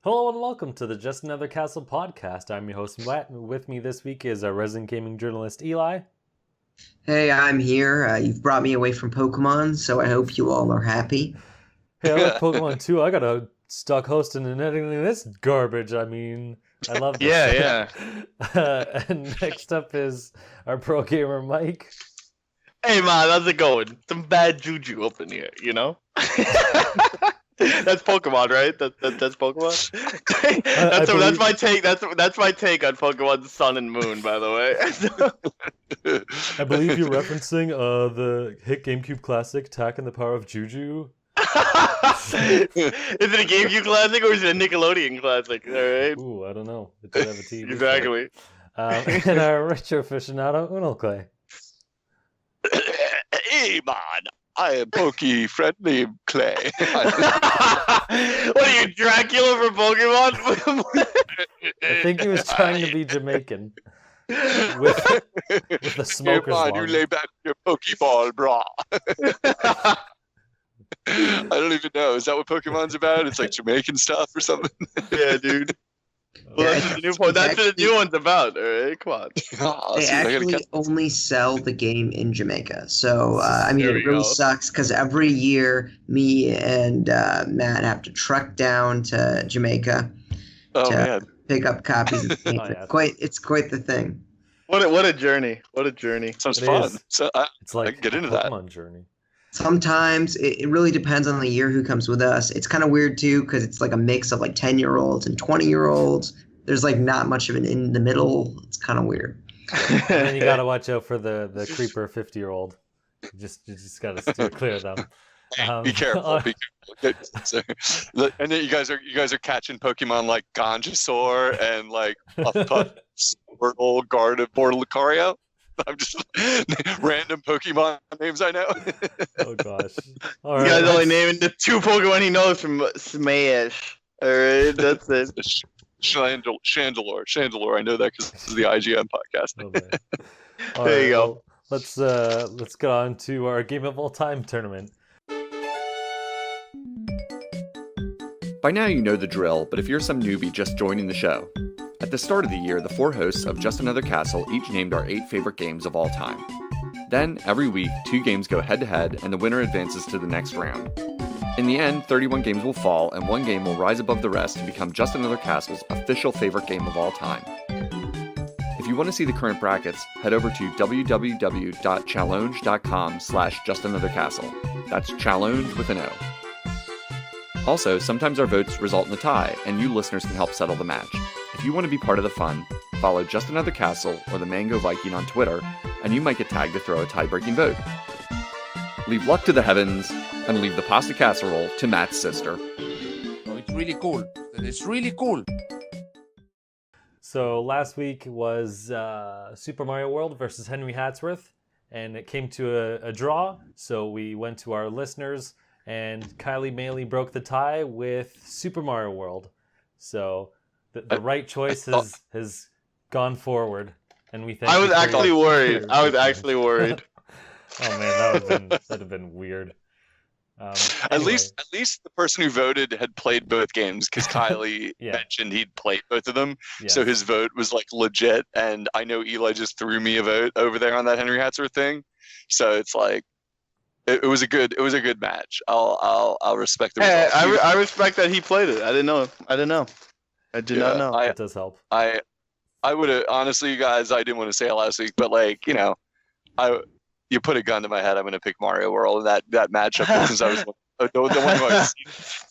Hello and welcome to the Just Another Castle podcast. I'm your host, Matt, and with me this week is our resident gaming journalist, Eli. Hey, I'm here. You've brought me away from Pokemon, so I hope you all are happy. Hey, I like Pokemon too. I got a stuck hosting and editing this garbage. I love this. Yeah. And next up is our pro gamer, Mike. Hey man, how's it going? Some bad juju up in here, you know? That's Pokemon, right? That's Pokemon. That's my take. That's my take on Pokemon Sun and Moon, by the way. I believe you're referencing the hit GameCube classic "Attack and the Power of Juju." Is it a GameCube classic or is it a Nickelodeon classic? All right. Ooh, I don't know. It did have a TV. Exactly. And our retro aficionado, Unoclay. Hey man, I am pokey friendly Clay. What are you, Dracula for Pokemon? I think he was trying to be Jamaican. With the smoker's lung. You lay back your Pokeball, brah. I don't even know. Is that what Pokemon's about? It's like Jamaican stuff or something? Yeah, dude. Well, that's what the new one's about, all right? Come on. They actually only sell the game in Jamaica. So, it really sucks because every year me and Matt have to trek down to Jamaica to pick up copies of the game. It's quite the thing. What a journey. What a journey. Sounds fun. So it's like I can get into that. Pokemon journey. Sometimes it really depends on the year who comes with us. It's kind of weird too because it's like a mix of like 10-year-olds and 20-year-olds. There's like not much of an in the middle. It's kind of weird. And then you gotta watch out for the creeper 50-year-old. You just gotta steer clear of them. Be careful. Be careful. And then you guys are catching Pokemon like Ganjasaur and like Squirtle, Gardevoir, Lucario. I'm just random Pokemon names I know. Oh gosh! All right, you guys only naming the two Pokemon he knows from Smash. All right, that's it. Chandelure. I know that because this is the IGN podcast. Oh, there you go. Well, let's get on to our Game of All Time tournament. By now you know the drill, but if you're some newbie just joining the show, at the start of the year, the four hosts of Just Another Castle each named our 8 favorite games of all time. Then, every week, 2 games go head-to-head, and the winner advances to the next round. In the end, 31 games will fall, and 1 game will rise above the rest to become Just Another Castle's official favorite game of all time. If you want to see the current brackets, head over to www.challenge.com/justanothercastle. That's challenge with an O. Also, sometimes our votes result in a tie, and you listeners can help settle the match. If you want to be part of the fun, follow Just Another Castle or the Mango Viking on Twitter, and you might get tagged to throw a tie-breaking vote. Leave luck to the heavens, and leave the pasta casserole to Matt's sister. Oh, it's really cool. It's really cool. So last week was Super Mario World versus Henry Hatsworth, and it came to a draw. So we went to our listeners, and Kylie Maley broke the tie with Super Mario World. So the right choice has gone forward, and we thank I was actually worried. Oh man, that'd have been weird. At least the person who voted had played both games because Kylie mentioned he'd played both of them, so his vote was like legit. And I know Eli just threw me a vote over there on that Henry Hatsworth thing, so it's like it was a good match. I'll respect the results. I respect that he played it. I didn't know. I did not know. It does help. I would have honestly, you guys. I didn't want to say it last week, but like you put a gun to my head, I'm going to pick Mario World. And that matchup, since I was the one who I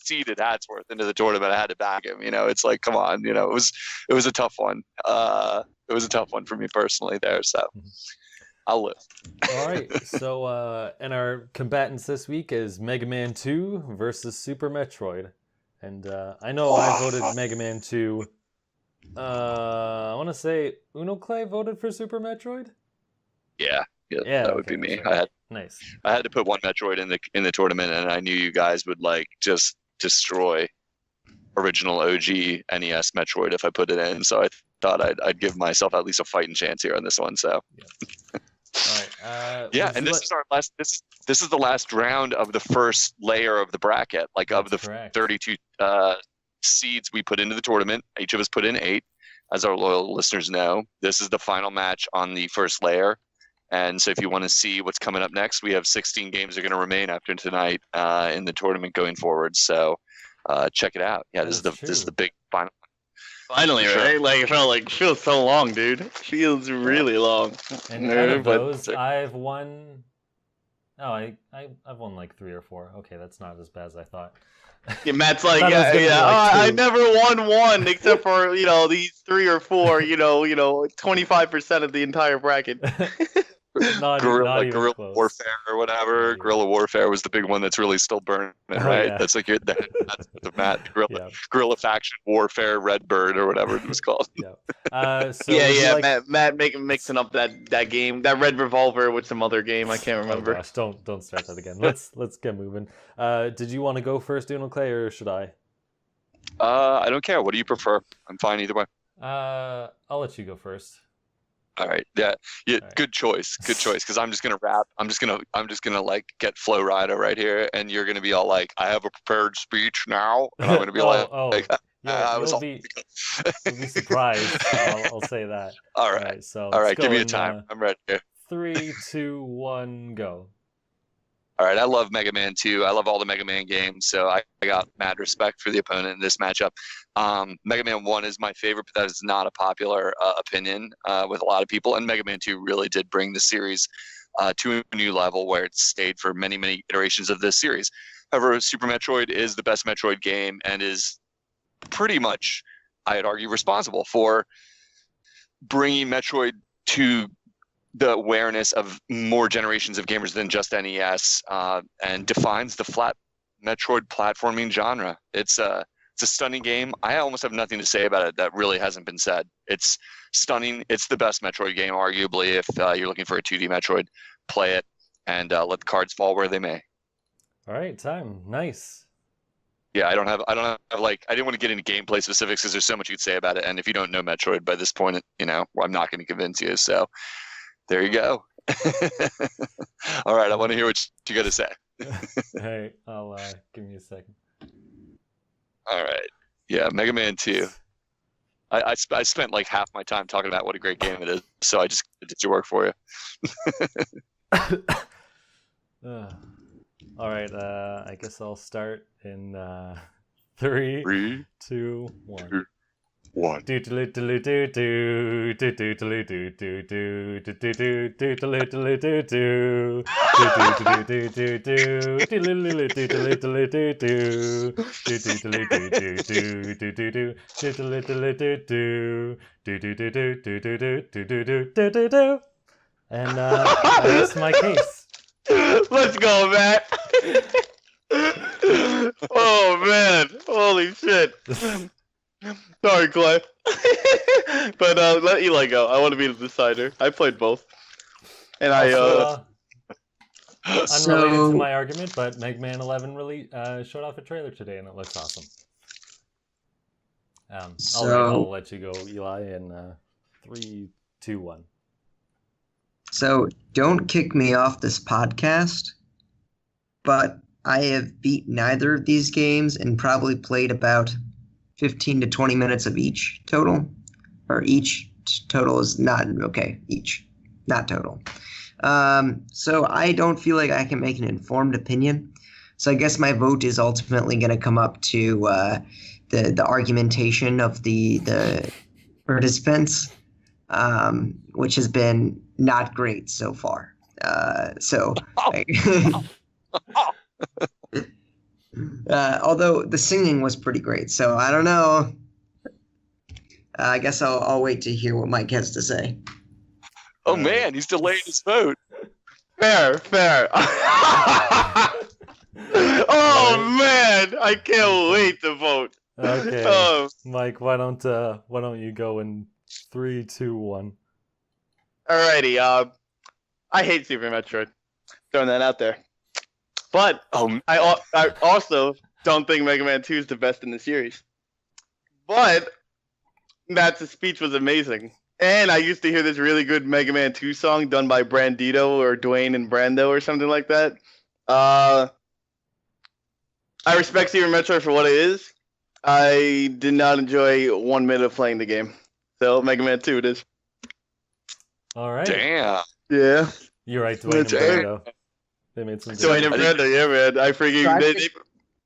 seeded Hatsworth into the tournament, I had to back him. It's like, come on, it was a tough one. It was a tough one for me personally there. So I'll live. All right. So, and our combatants this week is Mega Man 2 versus Super Metroid. And I know I voted Mega Man 2. I want to say Unoclay voted for Super Metroid. Yeah, that would be me. Sure. I had to put one Metroid in the tournament, and I knew you guys would like just destroy original OG NES Metroid if I put it in. So I thought I'd give myself at least a fighting chance here on this one. So. All right. And this is our last. This is the last round of the first layer of the bracket, like of the correct. 32 seeds we put into the tournament. Each of us put in 8. As our loyal listeners know, this is the final match on the first layer. And so if you want to see what's coming up next, we have 16 games that are going to remain after tonight in the tournament going forward. So check it out. Yeah, this is the big final. Finally, right? Like it feels so long, dude. It feels really long. And out of those, I've won. Oh, I've won like 3 or 4. Okay, that's not as bad as I thought. Yeah, Matt's like, I never won one except for these 3 or 4. 25% of the entire bracket. Guerrilla warfare or whatever. Guerrilla warfare was the big one that's really still burning, right? Yeah. That's like that's the Matt guerrilla faction warfare Redbird or whatever it was called. Matt mixing up that game, that Red Revolver with some other game. I can't remember. Oh gosh, don't start that again. Let's get moving. Did you want to go first, Unoclay, or should I? I don't care. What do you prefer? I'm fine either way. I'll let you go first. All right. Yeah. Right. Good choice. Because I'm just gonna rap. I'm just gonna like get Flow Rider right here, and you're gonna be all like, "I have a prepared speech now," and I'm gonna be you'll be surprised. I'll say that. All right. All right. Give me a time. I'm ready. 3, 2, 1, go. All right, I love Mega Man 2. I love all the Mega Man games, so I got mad respect for the opponent in this matchup. Mega Man 1 is my favorite, but that is not a popular opinion with a lot of people. And Mega Man 2 really did bring the series to a new level where it stayed for many, many iterations of this series. However, Super Metroid is the best Metroid game and is pretty much, I'd argue, responsible for bringing Metroid to the awareness of more generations of gamers than just NES, and defines the flat Metroid platforming genre. It's a stunning game. I almost have nothing to say about it that really hasn't been said. It's stunning. It's the best Metroid game, arguably. If you're looking for a 2D Metroid, play it and let the cards fall where they may. All right, time. Nice. Yeah, I don't have like, I didn't want to get into gameplay specifics because there's so much you could say about it. And if you don't know Metroid by this point, I'm not going to convince you. So there you go. All right, I want to hear what you got to say. Hey, I'll give me a second. All right. Yeah, Mega Man 2. I spent like half my time talking about what a great game it is, so I just did your work for you. All right, I guess I'll start in 3, 2, 1. One. And that's my case. Let's go, Matt. Oh man, holy shit. Sorry, Clay. But let Eli go. I want to be the decider. I played both. And unrelated to my argument, but Mega Man 11 really showed off a trailer today, and it looks awesome. I'll let you go, Eli, in 3, 2, 1. So don't kick me off this podcast, but I have beat neither of these games and probably played about 15 to 20 minutes of each total. Or each total is not, okay, each, not total. So I don't feel like I can make an informed opinion. So I guess my vote is ultimately going to come up to the argumentation of the participants, which has been not great so far. Although the singing was pretty great, so I don't know. I guess I'll wait to hear what Mike has to say. Oh man, he's delaying his vote. Fair. Oh man, I can't wait to vote. Okay, Mike, why don't you go in 3, 2, 1? Alrighty. I hate Super Metroid. Throwing that out there. But I also don't think Mega Man 2 is the best in the series. But Matt's speech was amazing. And I used to hear this really good Mega Man 2 song done by Brandito or Dwayne and Brando or something like that. I respect Super Metroid for what it is. I did not enjoy 1 minute of playing the game. So Mega Man 2 it is. All right. Damn. Yeah. You're right, Dwayne and Brando. They made some. Dwayne and Brando, yeah, man. I freaking So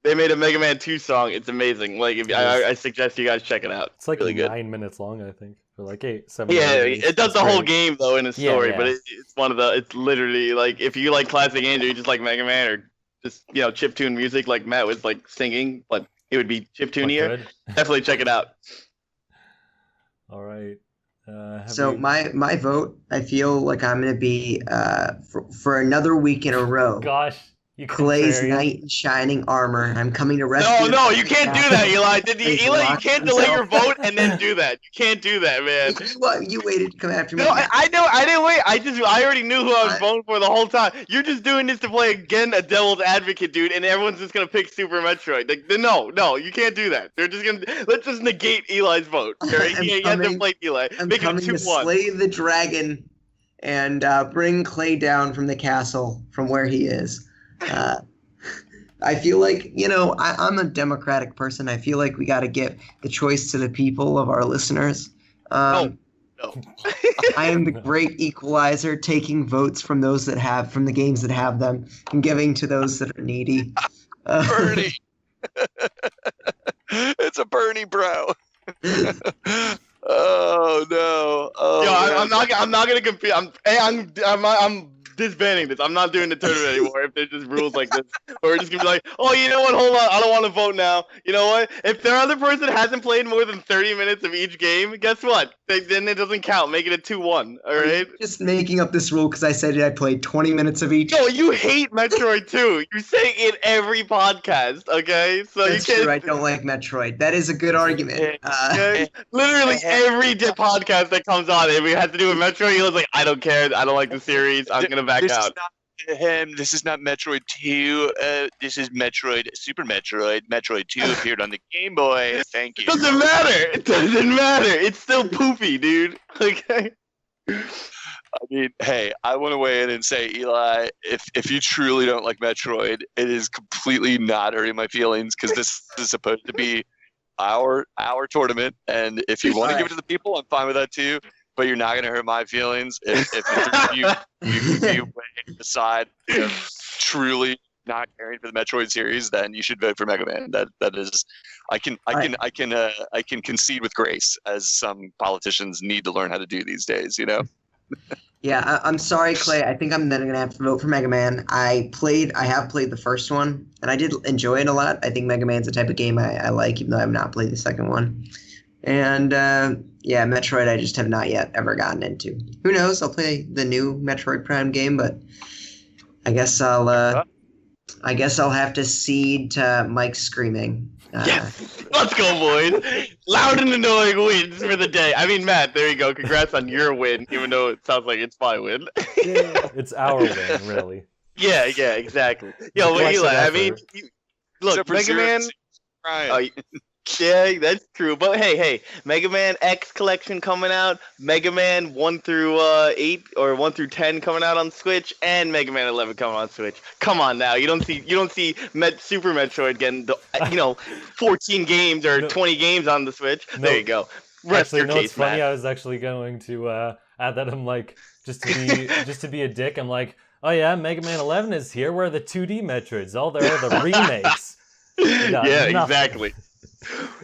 they made a Mega Man 2 song. It's amazing. Like, I suggest you guys check it out. It's like really good. 9 minutes long, I think, or like 8, 7. Yeah, minutes. it does It's the whole great. game though in a story, Yeah. but it's one of the. It's literally like if you like classic games or you just like Mega Man or just chiptune music like Matt was like singing, but it would be But chiptunier. good. Definitely check it out. All right. Have So you- my vote, I feel like I'm gonna be for another week in a row. Gosh, you Clay's contrarian. knight in shining armor. I'm coming to rescue. No, you can't do that, Eli. Eli, you can't delay your himself. vote and then do that. You can't do that, man. You waited to come after me. No, I know. I didn't wait. I already knew who I was I- voting for the whole time. You're just doing this to play again a devil's advocate, dude, and everyone's just gonna pick Super Metroid. Like, no, you can't do that. They're just gonna let's just negate Eli's vote. All right? I'm He has to coming- play Eli. I'm Make it coming to 2-1. slay the dragon and bring Clay down from the castle from where he is. I feel like, I'm a democratic person. I feel like we got to give the choice to the people of our listeners. No. I am the great equalizer, taking votes from those that have, from the games that have them, and giving to those that are needy. Bernie. It's a Bernie, bro. Oh no. Oh, Yo, man. I'm not gonna compete. I'm disbanding this. I'm not doing the tournament anymore if there's just rules like this. Or we're just gonna be like, oh, you know what? Hold on, I don't want to vote now. You know what? If the other person hasn't played more than 30 minutes of each game, guess what? Then it doesn't count. Make it a 2-1. All right. Just making up this rule because I said I played 20 minutes of each. Yo, you hate Metroid too. You say it every podcast. Okay, so That's you can't. true. I don't like Metroid. That is a good argument. Okay? Literally every podcast that comes on, if we have to do a Metroid, he was like, I don't care. I don't like the series. I'm gonna back This out. is not him. This is not Metroid 2. This is Metroid, Super Metroid. Metroid 2 appeared on the Game Boy. Thank you. Doesn't matter. It doesn't matter. It's still poopy, dude. Okay. I mean, hey, I want to weigh in and say, Eli, if you truly don't like Metroid, it is completely not hurting my feelings because this is supposed to be our tournament, and if you want to give it to the people, I'm fine with that too. But you're not going to hurt my feelings if you decide truly not caring for the Metroid series, then you should vote for Mega Man. That is, I can concede with grace, as some politicians need to learn how to do these days. Yeah, I'm sorry, Clay. I think I'm then going to have to vote for Mega Man. I have played the first one, and I did enjoy it a lot. I think Mega Man's the type of game I like, even though I have not played the second one. And, yeah, Metroid I just have not yet ever gotten into. Who knows? I'll play the new Metroid Prime game, but I guess I'll have to cede to Mike screaming. Yes. Let's go, boys. Loud and annoying wins for the day. I mean, Matt, there you go. Congrats on your win, even though it sounds like it's my win. It's our win, really. Yeah, exactly. Yo, Collection Eli, I effort. mean, look, Except for Mega Zero Man. Ryan. Yeah, that's true. But hey, Mega Man X collection coming out, Mega Man 1 through 8 or 1 through 10 coming out on Switch, and Mega Man 11 coming on Switch. Come on now, you don't see Super Metroid getting 14 games or 20 games on the Switch. No. There you go. Rest Actually, your no, case, it's funny. Matt. I was actually going to add that. I'm like, just to be a dick. I'm like, oh yeah, Mega Man 11 is here. Where are the 2D Metroids? Oh, there are the remakes. got Yeah, nothing. exactly.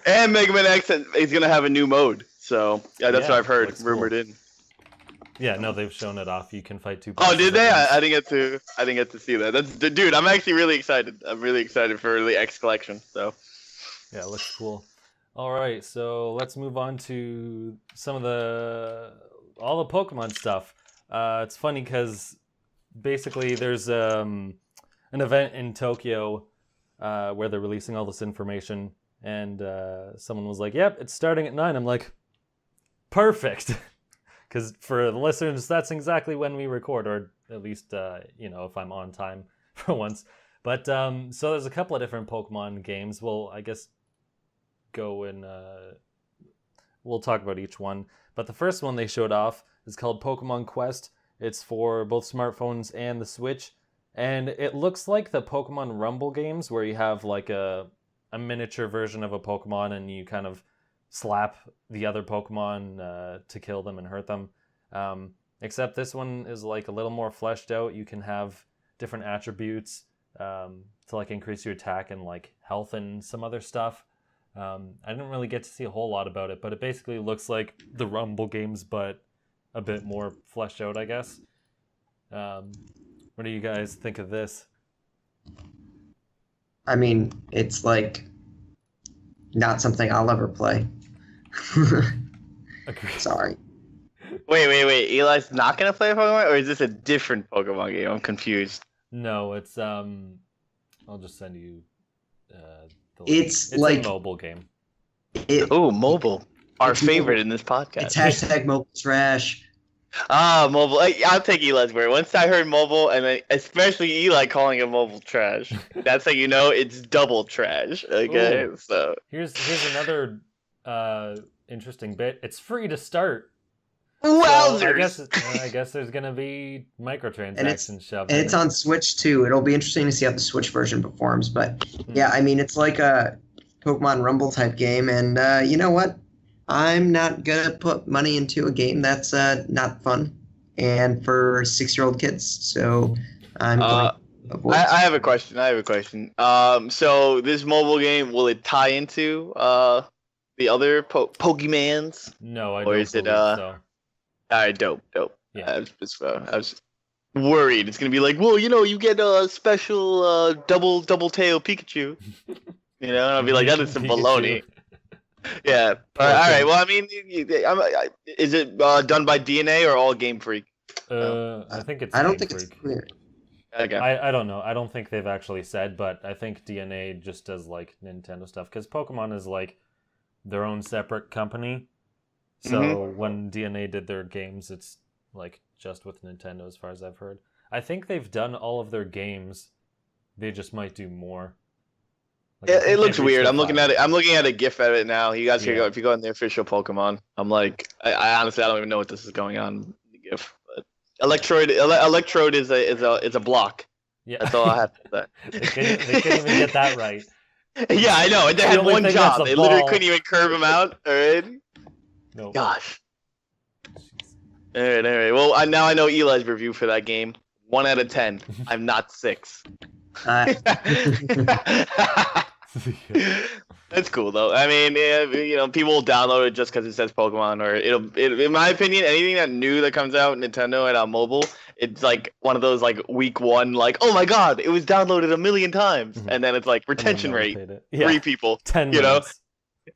And Mega Man X is gonna have a new mode, so yeah, that's what I've heard looks rumored cool. in. Yeah, no, they've shown it off. You can fight two. Oh, did bosses they? at once. I didn't get to see that. Dude. I'm actually really excited. I'm really excited for the X collection. So Yeah, it looks cool. All right, so let's move on to some of all the Pokemon stuff. It's funny because basically there's an event in Tokyo where they're releasing all this information, and someone was like, "Yep, it's starting at 9." I'm like, "Perfect," because for the listeners, that's exactly when we record, or at least if I'm on time for once. But so there's a couple of different Pokemon games. Well, I guess go and we'll talk about each one. But the first one they showed off is called Pokemon Quest. It's for both smartphones and the Switch, and it looks like the Pokemon Rumble games where you have like a a miniature version of a Pokemon, and you kind of slap the other Pokemon to kill them and hurt them. Except this one is like a little more fleshed out. You can have different attributes to like increase your attack and like health and some other stuff. I didn't really get to see a whole lot about it, but it basically looks like the Rumble games, but a bit more fleshed out, I guess. What do you guys think of this? I mean, it's like not something I'll ever play. Sorry. Wait. Eli's not gonna play Pokemon, or is this a different Pokemon game? I'm confused. No, it's I'll just send you. It's a like mobile game. Mobile. Our favorite in this podcast. It's hashtag mobile trash. Ah, mobile. I'll take Eli's word. Once I heard mobile, and then especially Eli calling it mobile trash, that's how you know it's double trash. Okay, Ooh. so here's another interesting bit. It's free to start. Wowzers! So I guess there's gonna be microtransactions shoved. And it's on Switch too. It'll be interesting to see how the Switch version performs. But yeah, I mean, it's like a Pokemon Rumble type game, and you know what? I'm not gonna put money into a game that's not fun and for 6-year-old kids. So I'm going to avoid. I have a question. So this mobile game, will it tie into the other Pokemans? No, I or don't is it believe so. All right, dope. Yeah. I was worried it's gonna be like, well, you get a special double tail Pikachu. And I'll be like, that is some baloney. Yeah. All right. Well, I mean, is it done by DNA or all Game Freak? I think it's. I don't Game think it's Freak. clear. Okay. I don't know. I don't think they've actually said, but I think DNA just does like Nintendo stuff because Pokemon is like their own separate company. So when DNA did their games, it's like just with Nintendo, as far as I've heard. I think they've done all of their games. They just might do more. Like, It looks they've weird. reached I'm looking at it. I'm looking at a GIF of it now. You guys can go if you go on the official Pokemon. I'm like, I honestly I don't even know what this is going on in the GIF. But Electrode is a block. Yeah. That's all I have to say. They couldn't even get that right. Yeah, I know. And they The had only one thing job. that's a They literally ball. couldn't even curve him out. All right. No. Gosh. All right. Well, now I know Eli's review for that game. 1 out of 10. I'm not 6. That's cool though. I mean, people will download it just because it says Pokemon, or in my opinion, anything that new that comes out Nintendo and on mobile, it's like one of those like week 1, like, oh my god, it was downloaded 1 million times, and then it's like retention rate, 3 people, 10 minutes.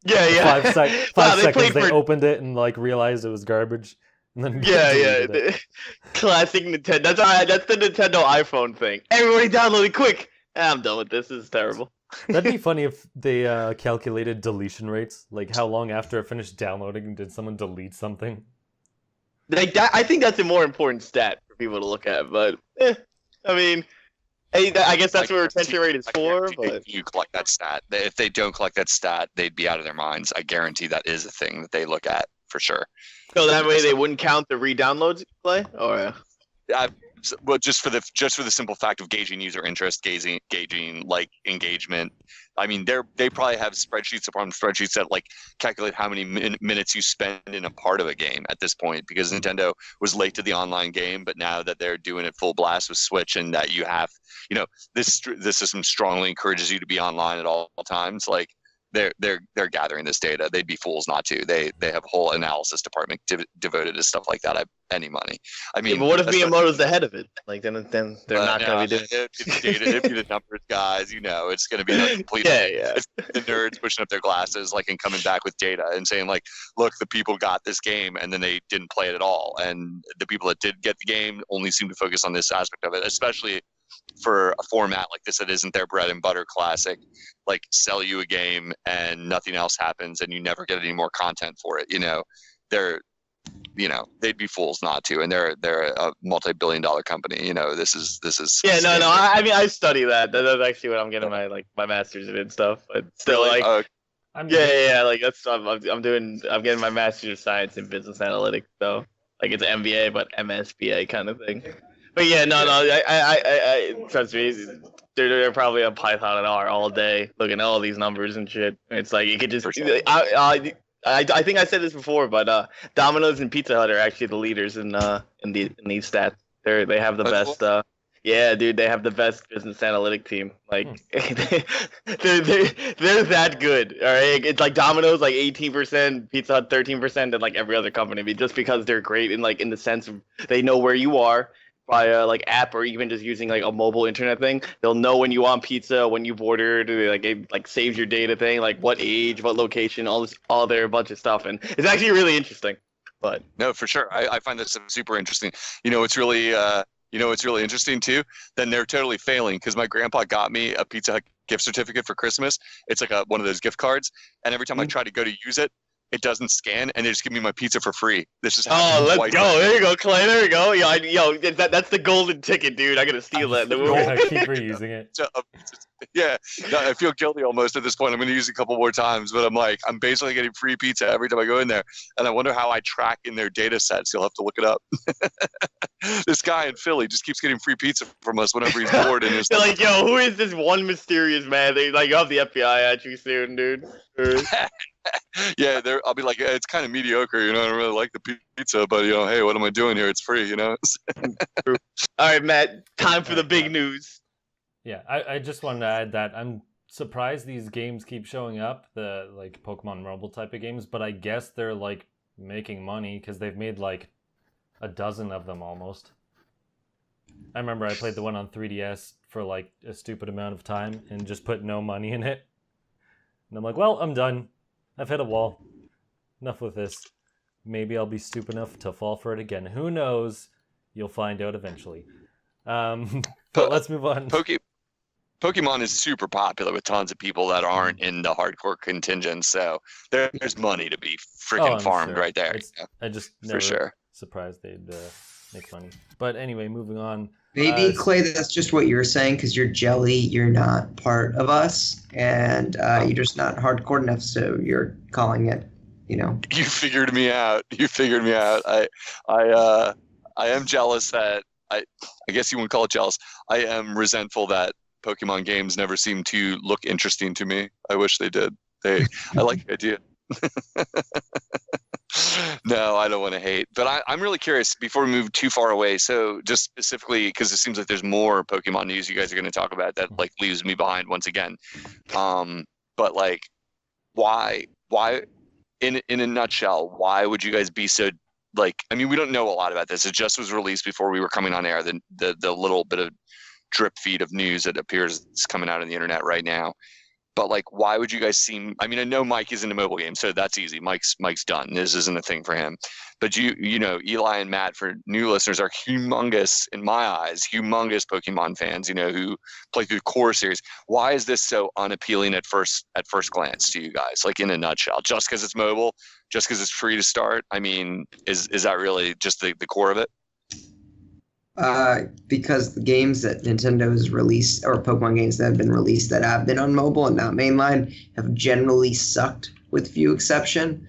Yeah. 5 seconds they opened it and like realized it was garbage. And then deleted it. Classic Nintendo. That's the Nintendo iPhone thing. Everybody download it quick. I'm done with this. This is terrible. That'd be funny if they calculated deletion rates. Like how long after it finished downloading did someone delete something? Like that, I think that's a more important stat for people to look at. But I mean, I guess that's what retention rate is for. But you collect that stat. If they don't collect that stat, they'd be out of their minds. I guarantee that is a thing that they look at for sure. So that way they wouldn't count the re-downloads you play, or well, just for the simple fact of gauging user interest, gauging like engagement. I mean, they probably have spreadsheets upon spreadsheets that like calculate how many minutes you spend in a part of a game at this point, because Nintendo was late to the online game, but now that they're doing it full blast with Switch, and that you have, this system strongly encourages you to be online at all times. Like they're gathering this data. They'd be fools not to. They have a whole analysis department devoted to stuff like that. Any money. I mean, but what if Miyamoto's ahead of it? Like then they're not going to be doing it. It's data. It'd be the numbers guys. It's going to be the complete. It's the nerds pushing up their glasses, like, and coming back with data and saying like, look, the people got this game and then they didn't play it at all, and the people that did get the game only seem to focus on this aspect of it, especially for a format like this that isn't their bread and butter classic. Like, sell you a game and nothing else happens and you never get any more content for it. They'd be fools not to, and they're a multi-billion-dollar company. This is yeah, no. I mean, I study that. That's actually what I'm getting my master's in and stuff. But still, really? like, yeah. Like that's I'm getting my master's of science in business analytics. So like it's an MBA but MSBA kind of thing. But yeah, no. I trust me. they're probably on Python and R all day looking at all these numbers and shit. It's like you could just. For sure. I think I said this before, but Domino's and Pizza Hut are actually the leaders in these stats. They have the That's best. Yeah, dude, they have the best business analytic team. Like, they're that good. All right, it's like Domino's like 18%, Pizza Hut 13%, and like every other company. Just because they're great in the sense of they know where you are via like app or even just using like a mobile internet thing. They'll know when you want pizza, when you've ordered. It like saves your data thing, like what age, what location, all their bunch of stuff, and it's actually really interesting. But no, for sure, I find this super interesting. It's really. It's really interesting too. Then they're totally failing because my grandpa got me a Pizza Hut gift certificate for Christmas. It's like one of those gift cards, and every time I try to go to use it, it doesn't scan, and they just give me my pizza for free. This is let's go. There you go, Clay. There you go. That's the golden ticket, dude. I gotta steal that. I keep reusing it. Yeah, no, I feel guilty almost at this point. I'm going to use it a couple more times, but I'm basically getting free pizza every time I go in there, and I wonder how I track in their data sets. You'll have to look it up. This guy in Philly just keeps getting free pizza from us whenever he's bored. And they're like, yo, who is this one mysterious man? They like, you'll have the FBI at you soon, dude. Yeah, I'll be like, it's kind of mediocre, I don't really like the pizza, but hey, what am I doing here? It's free, All right, Matt, time for the big news. Yeah, I just wanted to add that I'm surprised these games keep showing up, the like Pokemon mobile type of games, but I guess they're like making money because they've made like a dozen of them almost. I remember I played the one on 3DS for like a stupid amount of time and just put no money in it. And I'm like, well, I'm done. I've hit a wall. Enough with this. Maybe I'll be stupid enough to fall for it again. Who knows? You'll find out eventually. But let's move on. Pokemon is super popular with tons of people that aren't in the hardcore contingent, so there's money to be freaking farmed right there. I just never for sure surprised they'd make money. But anyway, moving on. Maybe, Clay, that's just what you're saying because you're jelly. You're not part of us, and you're just not hardcore enough, so you're calling it, You figured me out. I am jealous that I guess you wouldn't call it jealous. I am resentful that Pokemon games never seem to look interesting to me. I wish they did. I like the idea. No, I don't want to hate. But I'm really curious, before we move too far away, so just specifically, because it seems like there's more Pokemon news you guys are going to talk about that like leaves me behind once again. But like, why, in a nutshell, why would you guys be so, like, I mean, we don't know a lot about this. It just was released before we were coming on air, the little bit of drip feed of news that appears is coming out on the internet right now. But like, why would you guys seem? I mean, I know Mike is into mobile games, so that's easy. Mike's done. This isn't a thing for him. But Eli and Matt, for new listeners, are humongous, in my eyes, humongous Pokemon fans. Who play through the core series. Why is this so unappealing at first glance to you guys? Like, in a nutshell, just because it's mobile, just because it's free to start. I mean, is that really just the core of it? Because the games that Nintendo has released, or Pokemon games that have been released that have been on mobile and not mainline, have generally sucked, with few exception.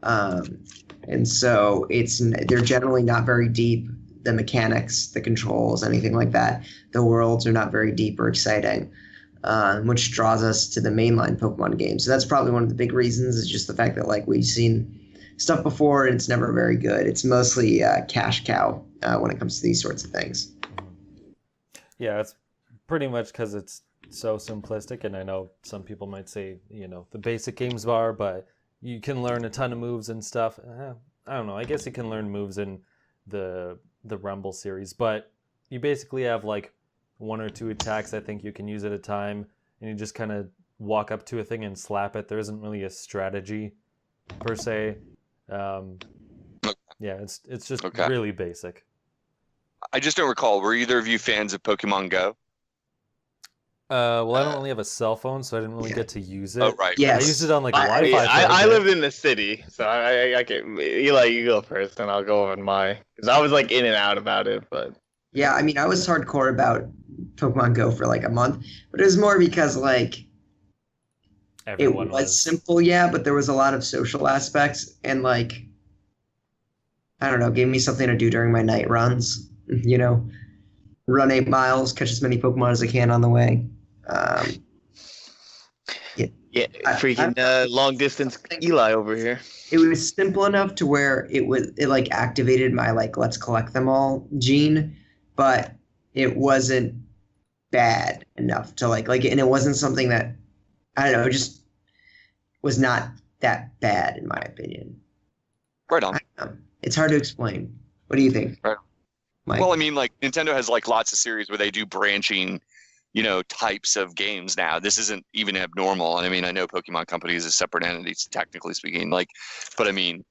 And so they're generally not very deep. The mechanics, the controls, anything like that, the worlds are not very deep or exciting, which draws us to the mainline Pokemon games. So that's probably one of the big reasons, is just the fact that like we've seen stuff before and it's never very good. It's mostly cash cow when it comes to these sorts of things. Yeah, it's pretty much because it's so simplistic, and I know some people might say, the basic games are, but you can learn a ton of moves and stuff. I don't know. I guess you can learn moves in the Rumble series, but you basically have like one or two attacks I think you can use at a time, and you just kind of walk up to a thing and slap it. There isn't really a strategy per se. Yeah, it's just really basic. I just don't recall. Were either of you fans of Pokemon Go? Well, I don't really have a cell phone, so I didn't really get to use it. Oh, right. Yes. I used it on like Wi-Fi. I lived in the city, so I can. Eli, you go first, and I'll go on because I was like in and out about it, but. Yeah, I mean, I was hardcore about Pokemon Go for like a month, but it was more because like Everyone it was simple, yeah, but there was a lot of social aspects, and like, I don't know, gave me something to do during my night runs, run 8 miles, catch as many Pokemon as I can on the way. Yeah, freaking long distance Eli over here. It was simple enough to where it like activated my like let's collect them all gene, but it wasn't bad enough to like and it wasn't something that I don't know, it just was not that bad in my opinion. Right on. It's hard to explain. What do you think? Right. Mike? Well, I mean, like Nintendo has like lots of series where they do branching, types of games now. This isn't even abnormal. And I mean, I know Pokemon Company is a separate entity, technically speaking. But I mean,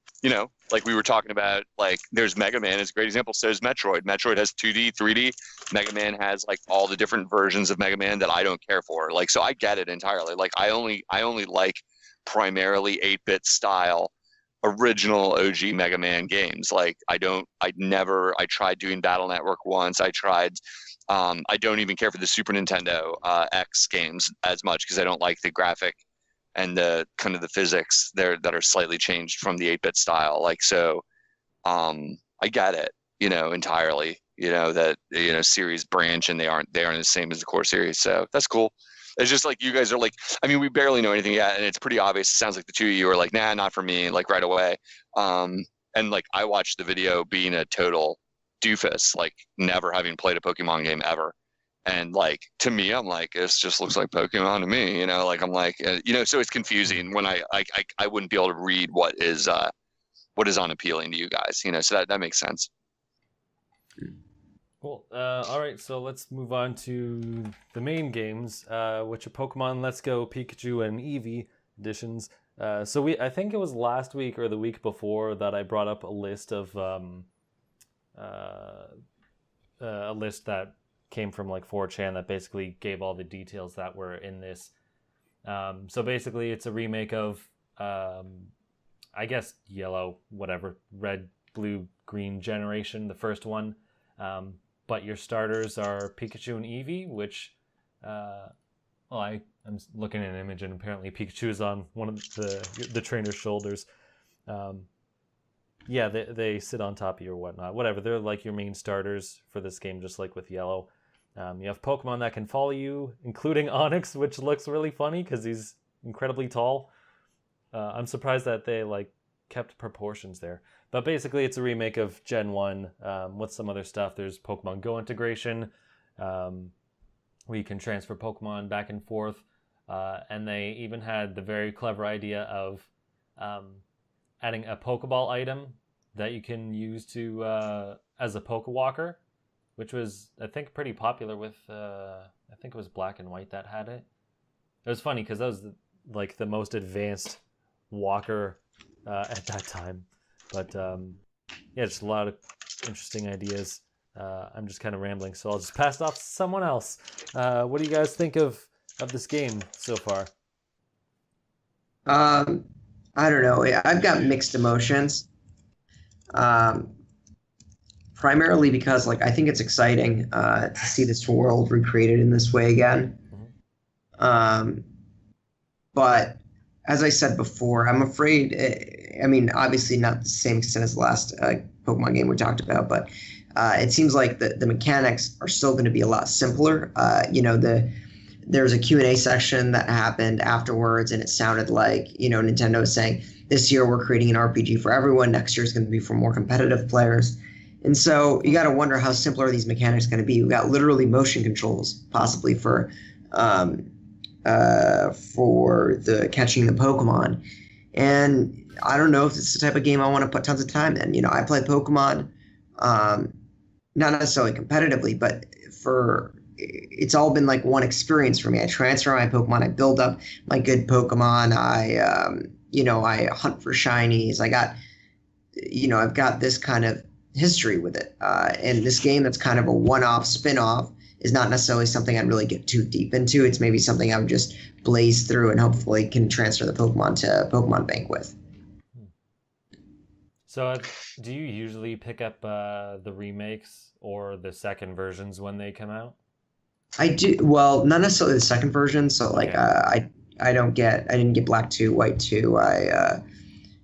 like we were talking about, like there's Mega Man is a great example. So is Metroid. Metroid has 2D, 3D. Mega Man has like all the different versions of Mega Man that I don't care for. Like, so I get it entirely. Like I only like primarily 8-bit style original OG Mega Man games. Like I tried doing Battle Network once. I don't even care for the Super Nintendo X games as much because I don't like the graphic and the kind of the physics there that are slightly changed from the 8-bit style. Like, so I get it, entirely, that, series branch and they aren't the same as the core series. So that's cool. It's just like you guys are like, I mean, we barely know anything yet, and it's pretty obvious. It sounds like the two of you are like, nah, not for me, like right away. And like I watched the video being a total doofus, like never having played a Pokemon game ever. And like to me, I'm like, this just looks like Pokemon to me, like I'm like, so it's confusing when I wouldn't be able to read what is unappealing to you guys, so that makes sense. Cool. All right, so let's move on to the main games, which are Pokemon Let's Go, Pikachu, and Eevee editions. So I think it was last week or the week before that I brought up a list of a list that came from like 4chan that basically gave all the details that were in this. So basically, it's a remake of I guess yellow, whatever, red, blue, green generation, the first one. But your starters are Pikachu and Eevee, which, I'm looking at an image and apparently Pikachu is on one of the trainer's shoulders. Yeah, they sit on top of you or whatnot. Whatever, they're like your main starters for this game, just like with yellow. You have Pokemon that can follow you, including Onyx, which looks really funny because he's incredibly tall. I'm surprised that they like kept proportions there. But basically, it's a remake of Gen 1 with some other stuff. There's Pokemon Go integration, where you can transfer Pokemon back and forth. And they even had the very clever idea of adding a Pokeball item that you can use to as a Pokewalker, which was, I think, pretty popular with, I think it was Black and White that had it. It was funny because that was like the most advanced walker at that time. But yeah, just a lot of interesting ideas. I'm just kind of rambling, so I'll just pass it off to someone else. What do you guys think of this game so far? I don't know. I've got mixed emotions. Primarily because like I think it's exciting to see this world recreated in this way again. But as I said before, I'm afraid. I mean, obviously not the same extent as the last Pokemon game we talked about, but it seems like the mechanics are still going to be a lot simpler. There's a Q&A section that happened afterwards, and it sounded like Nintendo was saying this year we're creating an RPG for everyone. Next year is going to be for more competitive players. And so you got to wonder how simple are these mechanics going to be. We've got literally motion controls possibly for the catching the Pokemon. And I don't know if it's the type of game I want to put tons of time in. I play Pokemon, not necessarily competitively, but it's all been like one experience for me. I transfer my Pokemon, I build up my good Pokemon, I hunt for shinies. I've got this kind of history with it. And this game that's kind of a one-off spin-off is not necessarily something I'd really get too deep into. It's maybe something I would just blaze through and hopefully can transfer the Pokemon to Pokemon Bank with. So do you usually pick up the remakes or the second versions when they come out? I do. Well, not necessarily the second version. So like I didn't get Black 2, White 2. I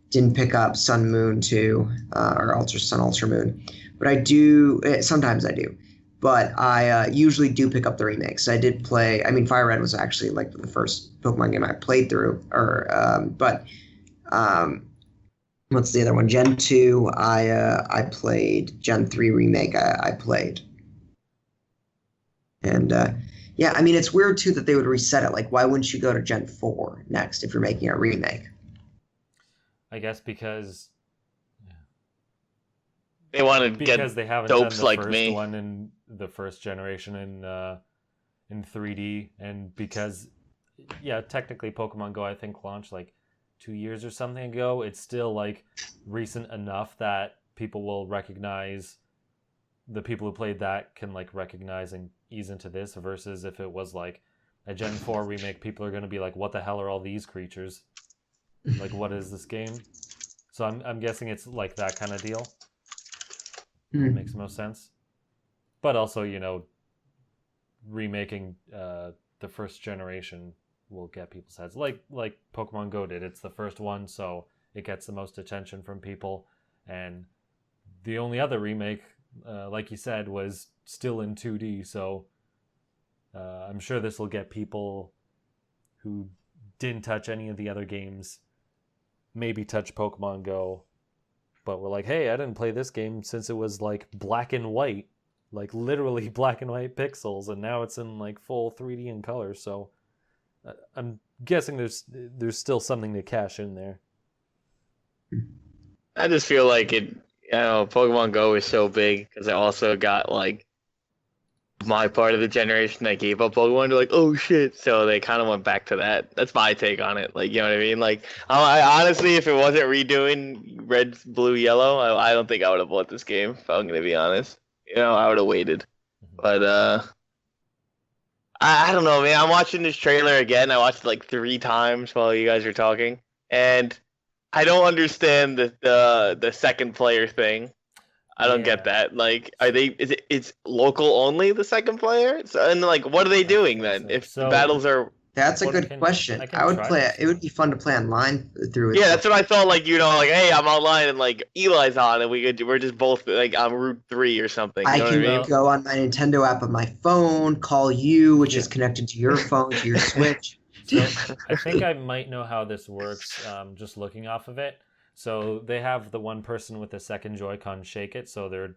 didn't pick up Sun Moon 2 or Ultra Sun Ultra Moon. But I do, sometimes I do. but I usually do pick up the remakes. I did play. I mean, Fire Red was actually like the first Pokemon game I played through. What's the other one? Gen 2. I played. Gen 3 remake. I played. And yeah, I mean, it's weird too that they would reset it. Like, why wouldn't you go to Gen 4 next if you're making a remake? I guess because they want to get they haven't done the like first me. one in the first generation in 3D, and because technically Pokemon Go I think launched like 2 years or something ago. It's still like recent enough that people will recognize, the people who played that can like recognize and ease into this, versus if it was like a Gen 4 remake, people are going to be like, what the hell are all these creatures? Like, what is this game? So I'm guessing it's like that kind of deal. It makes the most sense. But also, remaking the first generation will get people's heads. Like Pokemon Go did. It's the first one, so it gets the most attention from people. And the only other remake, like you said, was still in 2D, so I'm sure this will get people who didn't touch any of the other games, maybe touch Pokemon Go, but were like, hey, I didn't play this game since it was like black and white, like literally black and white pixels, and now it's in like full 3D and color. So I'm guessing there's still something to cash in there. I just feel like Pokemon Go is so big because it also got like my part of the generation that gave up Pokemon. They're like, oh shit, so they kind of went back to that. That's my take on it. Like, you know what I mean? Like, I honestly, if it wasn't redoing Red, Blue, Yellow, I don't think I would have bought this game. If I'm gonna be honest, I would have waited. But I don't know, man. I'm watching this trailer again. I watched it like 3 times while you guys are talking, and I don't understand the second player thing. I don't get that. Like, it's local only, the second player? So, and like, what are they doing then? If the battles are... That's a good question. I would play it. It would be fun to play online through it. Yeah, that's what I thought. Like, like, hey, I'm online and like Eli's on, and we're just both like on Route 3 or something. You know what I mean? Go on my Nintendo app on my phone, call you, which is connected to your phone, to your Switch. So I think I might know how this works, just looking off of it. So they have the one person with the second Joy-Con shake it, so they're,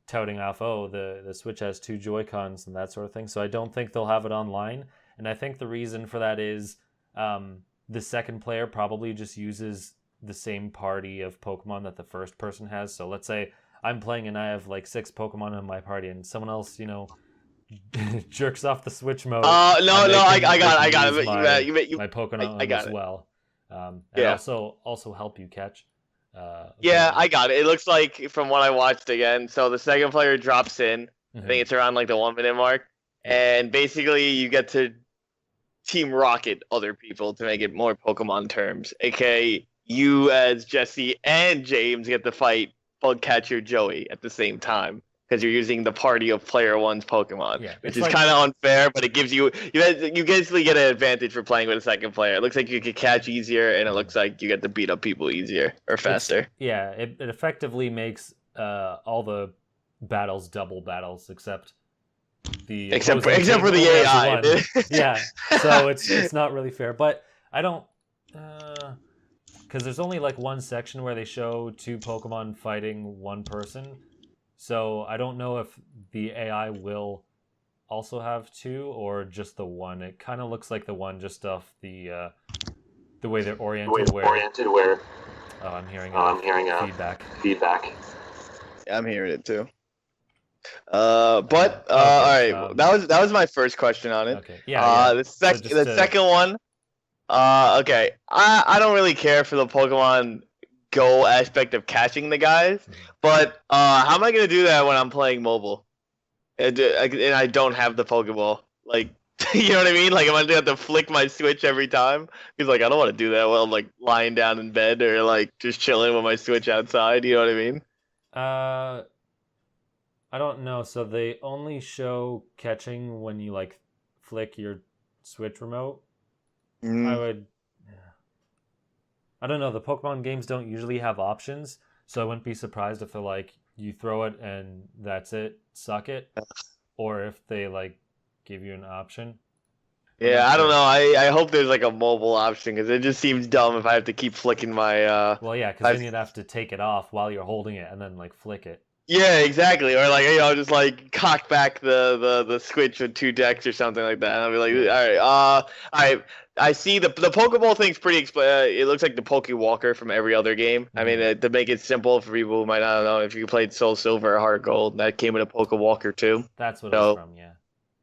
touting off, the Switch has 2 Joy-Cons and that sort of thing. So I don't think they'll have it online. And I think the reason for that is the second player probably just uses the same party of Pokemon that the first person has. So let's say I'm playing and I have like 6 Pokemon in my party, and someone else, jerks off the Switch mode. I got it. My Pokemon as well. And also help you catch. I got it. It looks like, from what I watched again, so the second player drops in. I think it's around like the 1 minute mark, and basically you get to Team Rocket other people to make it more Pokemon terms. AKA you as Jesse and James get to fight Bugcatcher Joey at the same time, because you're using the party of player 1's Pokemon, which is kind of unfair, but it gives you basically get an advantage for playing with a second player. It looks like you can catch easier, and it looks like you get to beat up people easier or faster. It effectively makes all the battles double battles, except for the AI. Yeah, so it's not really fair, but I don't, because there's only like one section where they show 2 Pokemon fighting 1 person. So I don't know if the AI will also have 2 or just the 1. It kind of looks like the 1 just off the way they're oriented. Oh, I'm hearing feedback. Yeah, I'm hearing it too. All right. That was my first question on it. Okay. Yeah. The second one. Okay. I don't really care for the Pokemon Go aspect of catching the guys, but how am I gonna do that when I'm playing mobile and I don't have the Pokeball? Like, you know what I mean? Like, am I gonna have to flick my Switch every time? He's like, I don't want to do that while I'm like lying down in bed or like just chilling with my Switch outside. You know what I mean? I don't know. So they only show catching when you like flick your Switch remote. I don't know. The Pokemon games don't usually have options. So I wouldn't be surprised if they're like, you throw it and that's it, suck it, or if they like give you an option. Yeah, I don't know. I hope there's like a mobile option because it just seems dumb if I have to keep flicking my. Well, yeah, because then you'd have to take it off while you're holding it and then like flick it. Yeah, exactly. Or like just like cock back the switch with 2 decks or something like that. And I'll be like, all right. I see the Pokeball thing's pretty. It looks like the Pokewalker from every other game. I mean, to make it simple for people who might not know, if you played Soul Silver or Heart Gold, that came with a Pokewalker too. That's what it's from, yeah.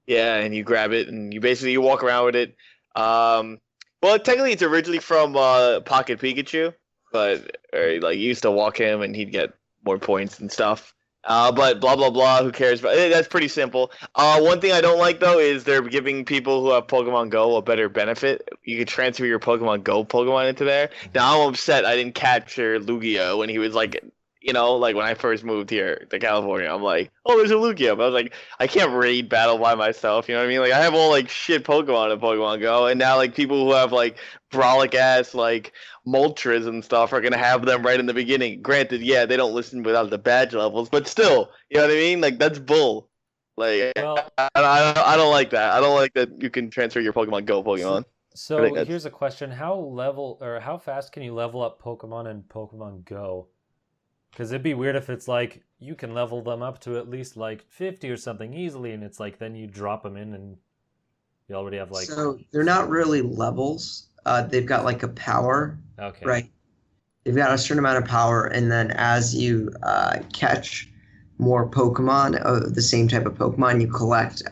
Yeah, and you grab it and you walk around with it. Well, technically it's originally from Pocket Pikachu, but you used to walk him and he'd get more points and stuff. But blah blah blah. Who cares? But that's pretty simple. One thing I don't like though is they're giving people who have Pokemon Go a better benefit. You could transfer your Pokemon Go Pokemon into there. Now I'm upset I didn't capture Lugia when he was like, like when I first moved here to California. I'm like, oh, there's a Lugia. But I was like, I can't raid battle by myself. You know what I mean? Like I have all like shit Pokemon in Pokemon Go, and now like people who have like brolic ass like Moltres and stuff are gonna have them right in the beginning. Granted, yeah, they don't listen without the badge levels, but still, you know what I mean? Like that's bull. Like well, I don't like that. I don't like that you can transfer your Pokemon Go Pokemon. So here's a question: how fast can you level up Pokemon in Pokemon Go? Because it'd be weird if it's like you can level them up to at least like 50 or something easily, and it's like then you drop them in and you already have like. So they're not really levels. They've got like a power. Okay. Right. They've got a certain amount of power, and then as you catch more Pokemon of the same type of Pokemon, you collect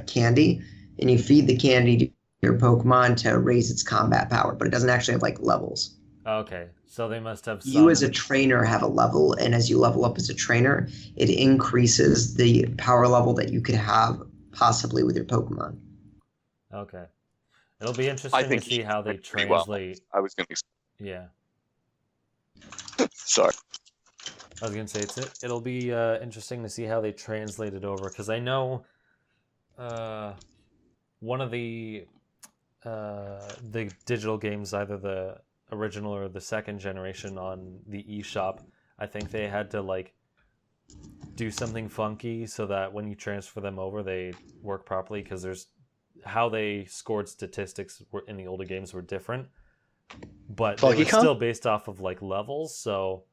candy, and you feed the candy to your Pokemon to raise its combat power. But it doesn't actually have like levels. Okay, so they must have. You as a trainer have a level, and as you level up as a trainer, it increases the power level that you could have possibly with your Pokemon. Okay, it'll be interesting to see how they translate. Well. I was going to. Yeah. Sorry. I was gonna say it'll be interesting to see how they translate it over, because I know one of the digital games, either the original or the second generation on the eShop, I think they had to like do something funky so that when you transfer them over they work properly, because there's how they scored statistics in the older games were different, but they were still based off of like levels, so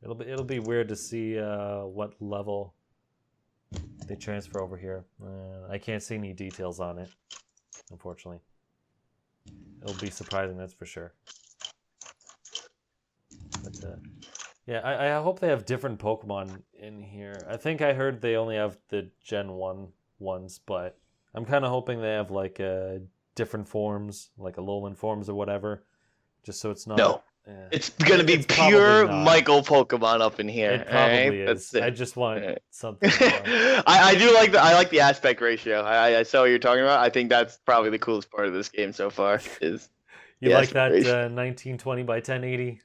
it'll be weird to see what level they transfer over here. I can't see any details on it, unfortunately. It'll be surprising, that's for sure. But yeah, I hope they have different Pokemon in here. I think I heard they only have the Gen 1 ones, but I'm kind of hoping they have like different forms, like Alolan forms or whatever, just so it's not... No. It's gonna be pure Michael Pokemon up in here. It probably is. I just want something. I like the aspect ratio. I saw what you're talking about. I think that's probably the coolest part of this game so far. Is you like that 1920 by 1080?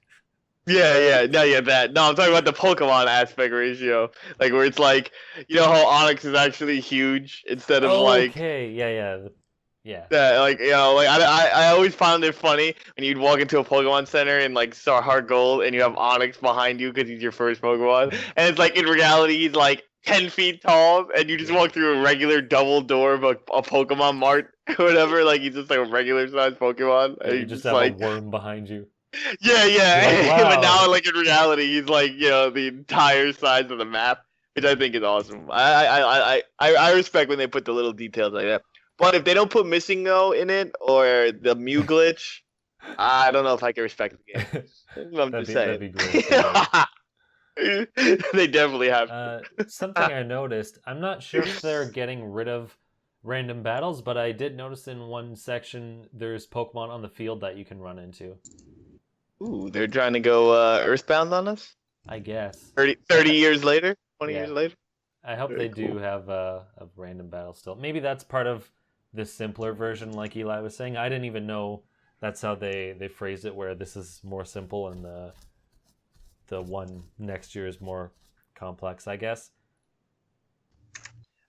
Yeah. No, I'm talking about the Pokemon aspect ratio, like where it's like, how Onyx is actually huge instead of like. Okay. Yeah. Yeah, like I always found it funny when you'd walk into a Pokemon Center and like saw Heart Gold and you have Onyx behind you because he's your first Pokemon, and it's like in reality he's like 10 feet tall, and you just walk through a regular double door of a Pokemon Mart or whatever, like he's just like a regular sized Pokemon. And you just have like a worm behind you. Yeah. Like, wow. But now like in reality he's like the entire size of the map, which I think is awesome. I respect when they put the little details like that. But if they don't put Missing No in it or the Mew glitch, I don't know if I can respect the game. I'm just saying. That'd be great. They definitely have. Something I noticed, I'm not sure if they're getting rid of random battles, but I did notice in one section there's Pokemon on the field that you can run into. Ooh, they're trying to go Earthbound on us? I guess. 30 years later? 20 years later? I hope they do have a random battle still. Maybe that's part of the simpler version, like Eli was saying. I didn't even know that's how they phrased it, where this is more simple and the one next year is more complex, I guess.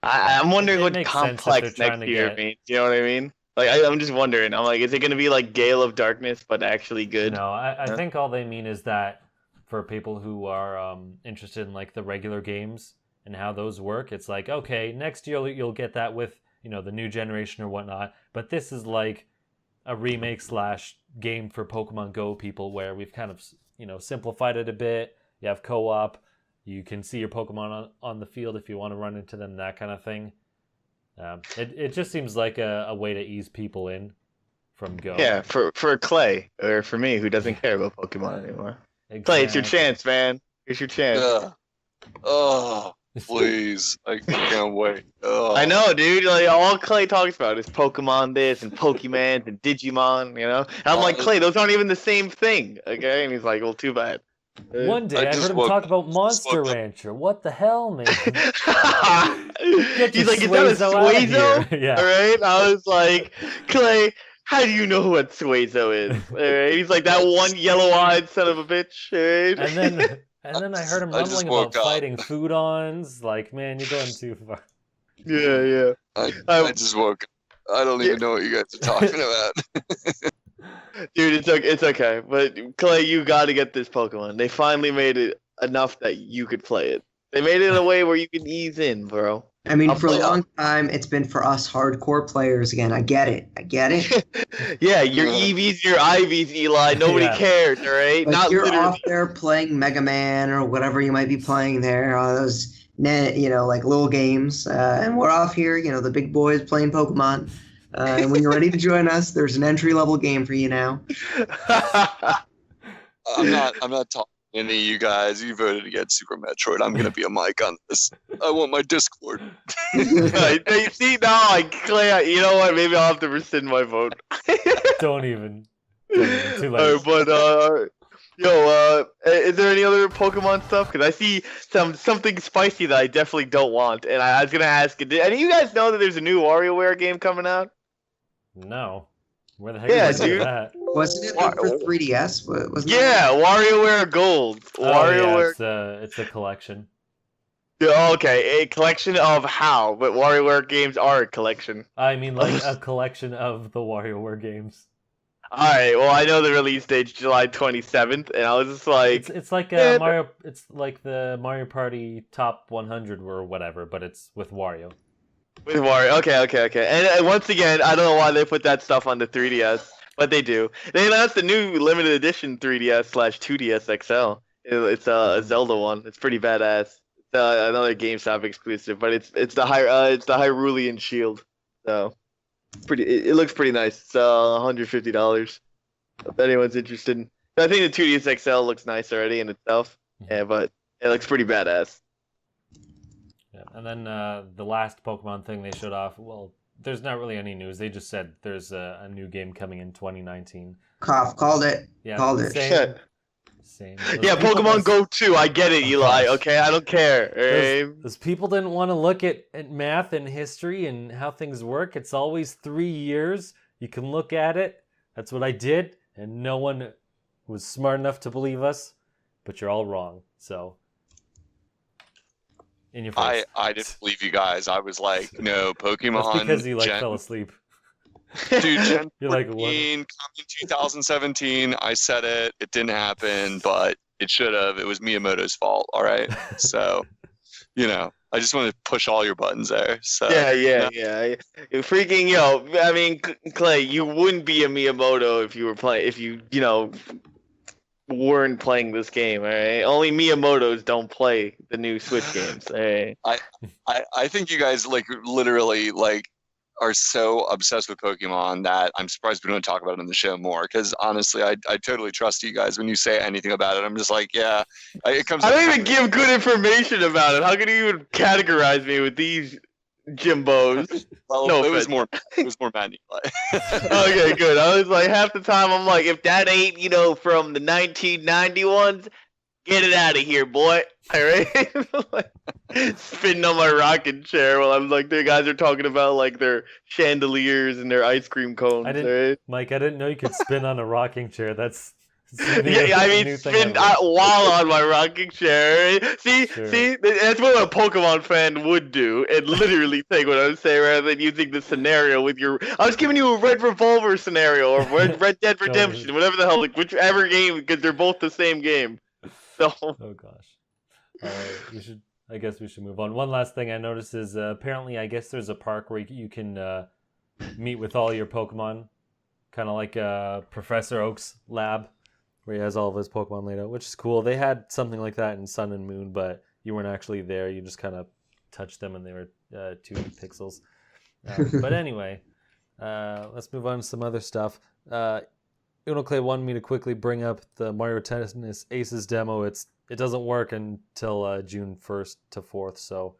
I'm wondering what complex next year means. You know what I mean? Like I'm just wondering. I'm like, is it going to be like Gale of Darkness, but actually good? No, I think all they mean is that for people who are interested in like the regular games and how those work. It's like, okay, next year you'll get that with, the new generation or whatnot. But this is like a remake / game for Pokemon Go people where we've kind of, simplified it a bit. You have co-op. You can see your Pokemon on the field if you want to run into them, that kind of thing. It just seems like a way to ease people in from Go. Yeah, for Clay, or for me, who doesn't care about Pokemon anymore. Exactly. Clay, it's your chance, man. Here's your chance. Oh, please. I can't wait. Oh. I know, dude. Like, all Clay talks about is Pokemon this and Pokemon and Digimon, And I'm like, Clay, those aren't even the same thing, okay? And he's like, well, too bad. One day I heard him talk about Monster Rancher. What the hell, man? He's like, is that a Suezo? Yeah. All right. I was like, Clay, how do you know what Suezo is? All right. He's like, that one yellow-eyed son of a bitch. All right? And then I heard him mumbling about fighting Foodons. Like, man, you're going too far. Yeah. I just woke up. I don't even know what you guys are talking about. Dude, it's okay. But Clay, you got to get this Pokemon. They finally made it enough that you could play it. They made it in a way where you can ease in, bro. I mean, for a long time, it's been for us hardcore players. Again, I get it. Yeah, your EVs, your IVs, Eli. Nobody cares, all right? Like Not you're literally. off there playing Mega Man or whatever you might be playing there. Those, like little games. And we're off here, the big boys playing Pokemon. And when you're ready to join us, there's an entry-level game for you now. I'm not talking to any of you guys. You voted against Super Metroid. I'm gonna be a mic on this. I want my Discord. See, now, Clay, you know what? Maybe I'll have to rescind my vote. Don't even. Too late. Is there any other Pokemon stuff? Because I see something spicy that I definitely don't want, and I was gonna ask, did any of you guys know that there's a new WarioWare game coming out? No. Where the heck is that? Wasn't it like for 3DS? WarioWare Gold. WarioWare. Yeah, it's a collection. Yeah, okay, a collection of how? But WarioWare games are a collection. I mean, like a collection of the WarioWare games. Alright, well, I know the release date's July 27th, and I was just like... It's like Mario... It's like the Mario Party Top 100 or whatever, but it's with Wario. With Wario, okay. And once again, I don't know why they put that stuff on the 3DS, but they do. They announced the new limited edition 3DS/2DS XL. It's a Zelda one. It's pretty badass. It's another GameStop exclusive, but it's the Hyrulean Shield. So it looks pretty nice. It's $150 if anyone's interested. I think the 2DS XL looks nice already in itself. Yeah, but it looks pretty badass. Yeah, and then the last Pokemon thing they showed off, well, there's not really any news. They just said there's a new game coming in 2019. Called it. Yeah, called it. Same. Yeah, Pokemon Go 2. I get it, Eli. Okay, I don't care. Those people didn't want to look at math and history and how things work. It's always 3 years. You can look at it. That's what I did, and no one was smart enough to believe us. But you're all wrong. So. In your face. I didn't believe you guys. I was like, no, Pokemon. That's because you fell asleep. Dude, Gen You're like, 14 coming 2017. I said it. It didn't happen, but it should have. It was Miyamoto's fault. All right. So, I just want to push all your buttons there. So yeah. Freaking I mean, Clay, you wouldn't be a Miyamoto if you were weren't playing this game, all right? Only Miyamotos don't play the new Switch games, all right? I think you guys literally are so obsessed with Pokemon that I'm surprised we don't talk about it on the show more. Because honestly, I totally trust you guys when you say anything about it. I'm just like, yeah, it comes. I don't even give good information about it. How can you even categorize me with these Jimbos? Well, no, it was more Matt. Okay, good. I was like, half the time I'm like, if that ain't from the 1991s, get it out of here, boy. All right. Spinning on my rocking chair while I'm the guys are talking about their chandeliers and their ice cream cones. Mike, I didn't know you could spin on a rocking chair. That's spin while on my rocking chair. See, that's what a Pokemon fan would do, and literally take what I was saying rather than using the scenario with your. I was giving you a Red Revolver scenario or Red Dead Redemption, whatever the hell, whichever game, because they're both the same game. So Oh gosh. I guess we should move on. One last thing I noticed is apparently I guess there's a park where you can meet with all your Pokemon, kind of like Professor Oak's lab, where he has all of his Pokemon laid out, which is cool. They had something like that in Sun and Moon, but you weren't actually there. You just kind of touched them, and they were 2D pixels. But anyway, let's move on to some other stuff. Unoclay wanted me to quickly bring up the Mario Tennis Aces demo. It doesn't work until June 1st to 4th, so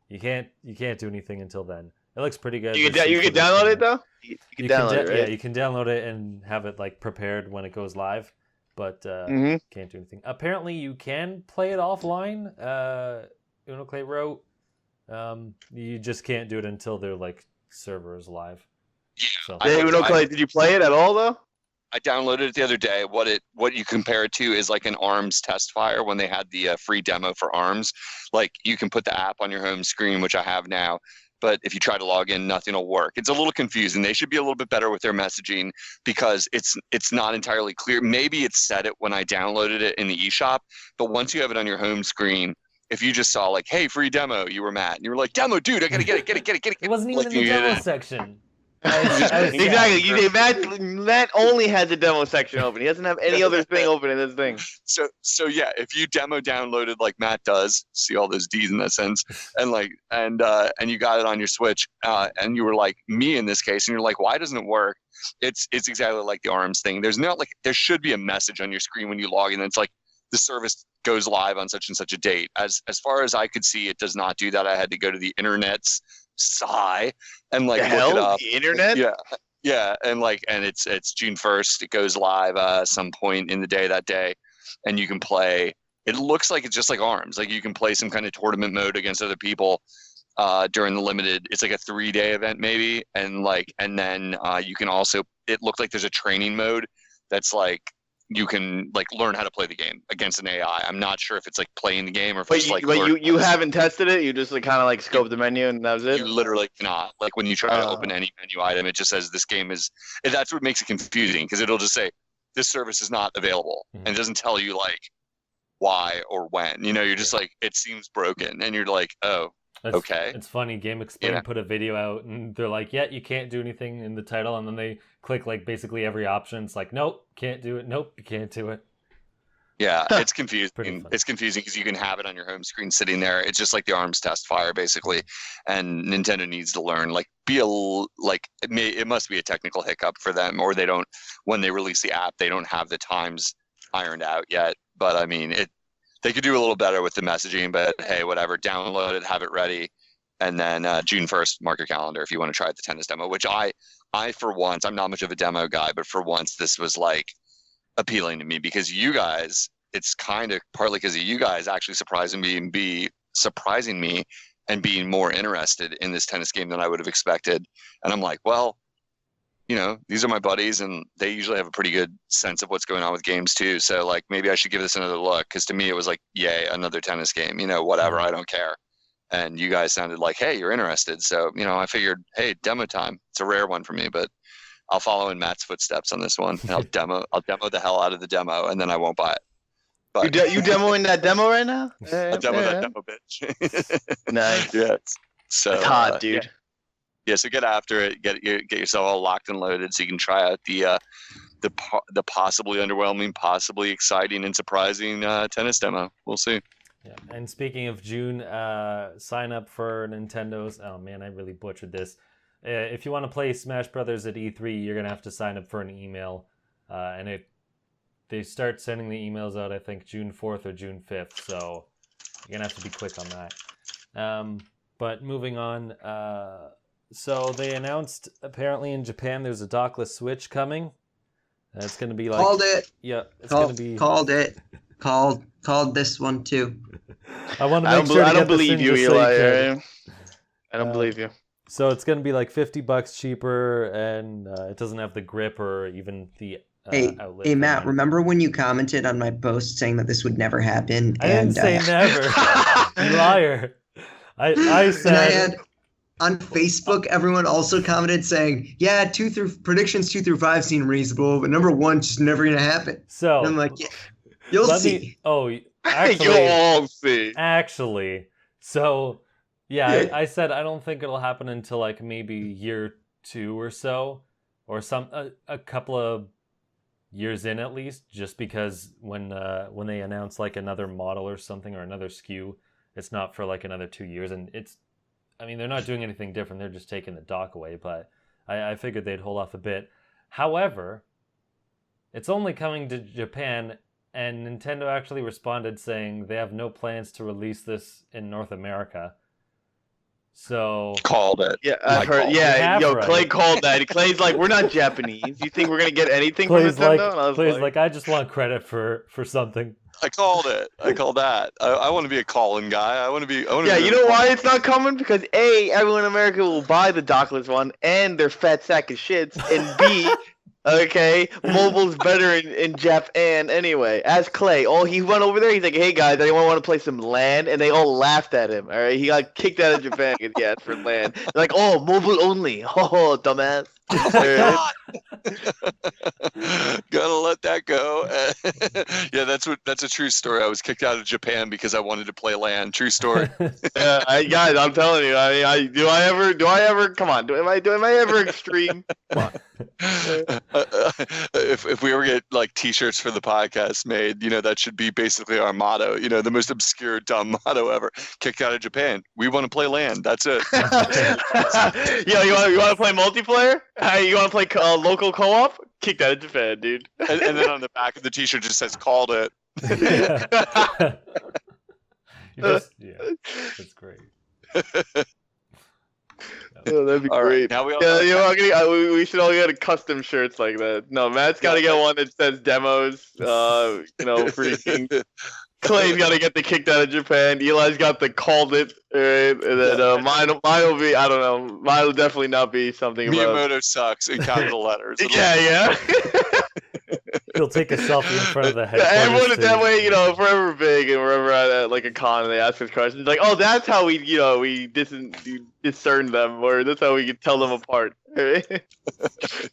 you can't do anything until then. It looks pretty good. you can download it though. You can download it, right? Yeah, you can download it and have it like prepared when it goes live, but can't do anything. Apparently, you can play it offline. Unoclay wrote, you just can't do it until their like servers live. Yeah. So. Unoclay, did you play it at all though? I downloaded it the other day. What you compare it to is like an ARMS test fire when they had the free demo for ARMS. Like you can put the app on your home screen, which I have now. But if you try to log in, nothing will work. It's a little confusing. They should be a little bit better with their messaging because it's not entirely clear. Maybe it said it when I downloaded it in the eShop, but once you have it on your home screen, if you just saw like, hey, free demo, you were mad. And you were like, demo, dude, I gotta get it. It wasn't even in the demo section. Exactly. Matt only had the demo section open. He doesn't have any other thing open in this thing. So yeah, if you demo downloaded like Matt does, see all those D's in that sense, and you got it on your Switch, and you were like me in this case, and you're like, why doesn't it work? It's exactly like the ARMS thing. There should be a message on your screen when you log in. It's like the service goes live on such and such a date. As far as I could see, it does not do that. I had to go to the internet's sigh and like look it up. The internet? Yeah, and it's June 1st. It goes live some point in the day that day, and you can play. It looks like it's just like ARMS. Like you can play some kind of tournament mode against other people during the limited. It's like a 3-day event maybe, and then you can also. It looked like there's a training mode that's like you can like learn how to play the game against an AI. I'm not sure if it's like playing the game or if it's like. But you haven't tested it. You just like kind of like scope the menu and that was it. You literally cannot. Like when you try to open any menu item, it just says this game is. That's what makes it confusing because it'll just say this service is not available, and it doesn't tell you like why or when. You know, you're just like it seems broken, and you're like, oh. Okay. It's funny. Game Explain put a video out, and they're like, "Yeah, you can't do anything in the title," and then they click like basically every option. It's like, "Nope, can't do it. Nope, you can't do it." Yeah, it's confusing. It's confusing because you can have it on your home screen sitting there. It's just like the ARMS test fire, basically. And Nintendo needs to learn, it must be a technical hiccup for them, or they don't. When they release the app, they don't have the times ironed out yet. But I mean, they could do a little better with the messaging, but hey, whatever. Download it, have it ready, and then June 1st, mark your calendar if you want to try the tennis demo. Which I for once, I'm not much of a demo guy, but for once, this was like appealing to me because you guys. It's kind of partly because of you guys actually surprising me and being more interested in this tennis game than I would have expected. And I'm like, well, you know, these are my buddies and they usually have a pretty good sense of what's going on with games too. So like, maybe I should give this another look. Cause to me, it was like, yay, another tennis game, you know, whatever, I don't care. And you guys sounded like, hey, you're interested. So, you know, I figured, hey, demo time. It's a rare one for me, but I'll follow in Matt's footsteps on this one. And I'll demo the hell out of the demo and then I won't buy it. But you demoing that demo right now? I'll demo that demo, bitch. Nice. Yeah. So it's hot, dude. Yeah, so get after it. Get yourself all locked and loaded so you can try out the possibly underwhelming, possibly exciting and surprising tennis demo. We'll see. Yeah. And speaking of June, sign up for Nintendo's. Oh man, I really butchered this. If you want to play Smash Brothers at E3, you're gonna have to sign up for an email, and they start sending the emails out. I think June 4th or June 5th. So you're gonna have to be quick on that. But moving on. So they announced apparently in Japan there's a dockless Switch coming. It's going to be like called it. Yeah, it's going to be called it. Called this one too. I want to make sure. I don't believe you, Eli. I don't believe you. So it's going to be like $50 cheaper, and it doesn't have the grip or even the outlet. Hey Matt, remember when you commented on my post saying that this would never happen? I didn't say never. You liar. I said. And I had. On Facebook, everyone also commented saying, "Yeah, predictions 2 through 5 seem reasonable, but number 1 just never gonna happen." So and I'm like, yeah, you'll see. actually, You'll all see. Actually, so yeah, I said I don't think it'll happen until like maybe year 2 or so, or a couple of years in at least, just because when they announce like another model or something or another SKU, it's not for like another 2 years, and I mean, they're not doing anything different. They're just taking the dock away, but I figured they'd hold off a bit. However, it's only coming to Japan, and Nintendo actually responded saying they have no plans to release this in North America. So Called it. Yeah, I've heard. Yeah, yo, Clay called that. Clay's like, we're not Japanese. You think we're gonna get anything Clay's from Nintendo? Clay's like, I just want credit for something. I called it. I called that. I want to be a calling guy. I want to be. Yeah, you know why it's not coming? Because A, everyone in America will buy the dockless one, and they're fat sack of shits, and B, okay, mobile's better in Japan anyway. As Clay, he went over there, he's like, hey guys, anyone want to play some LAN? And they all laughed at him, alright? He got kicked out of Japan because he asked for LAN. They're like, oh, mobile only. Oh, dumbass. Oh my god! Gotta let that go. Yeah, that's a true story. I was kicked out of Japan because I wanted to play LAN. True story. Guys, I'm telling you. I mean, do I ever? Come on. Am I ever extreme? Come on. If we ever get like T-shirts for the podcast made, that should be basically our motto. The most obscure, dumb motto ever. Kicked out of Japan. We want to play LAN. That's it. Yo, you want to play multiplayer? Hey, you want to play local co-op? Kicked out of Japan, dude. And then on the back of the T-shirt just says "called it." That's great. Oh, that'd be all great. Right, now we all we should all get custom shirts like that. No, Matt's got to get one that says demos. Freaking. Clay's got to get the kicked out of Japan. Eli's got the called it. Right? And then mine will be, I don't know. Mine will definitely not be something Miyamoto sucks in capital letters. Yeah. He'll take a selfie in front of the head. Everyone is that way, if we're ever big and we're ever at like a con and they ask us questions, like, oh, that's how we discern them, or that's how we can tell them apart.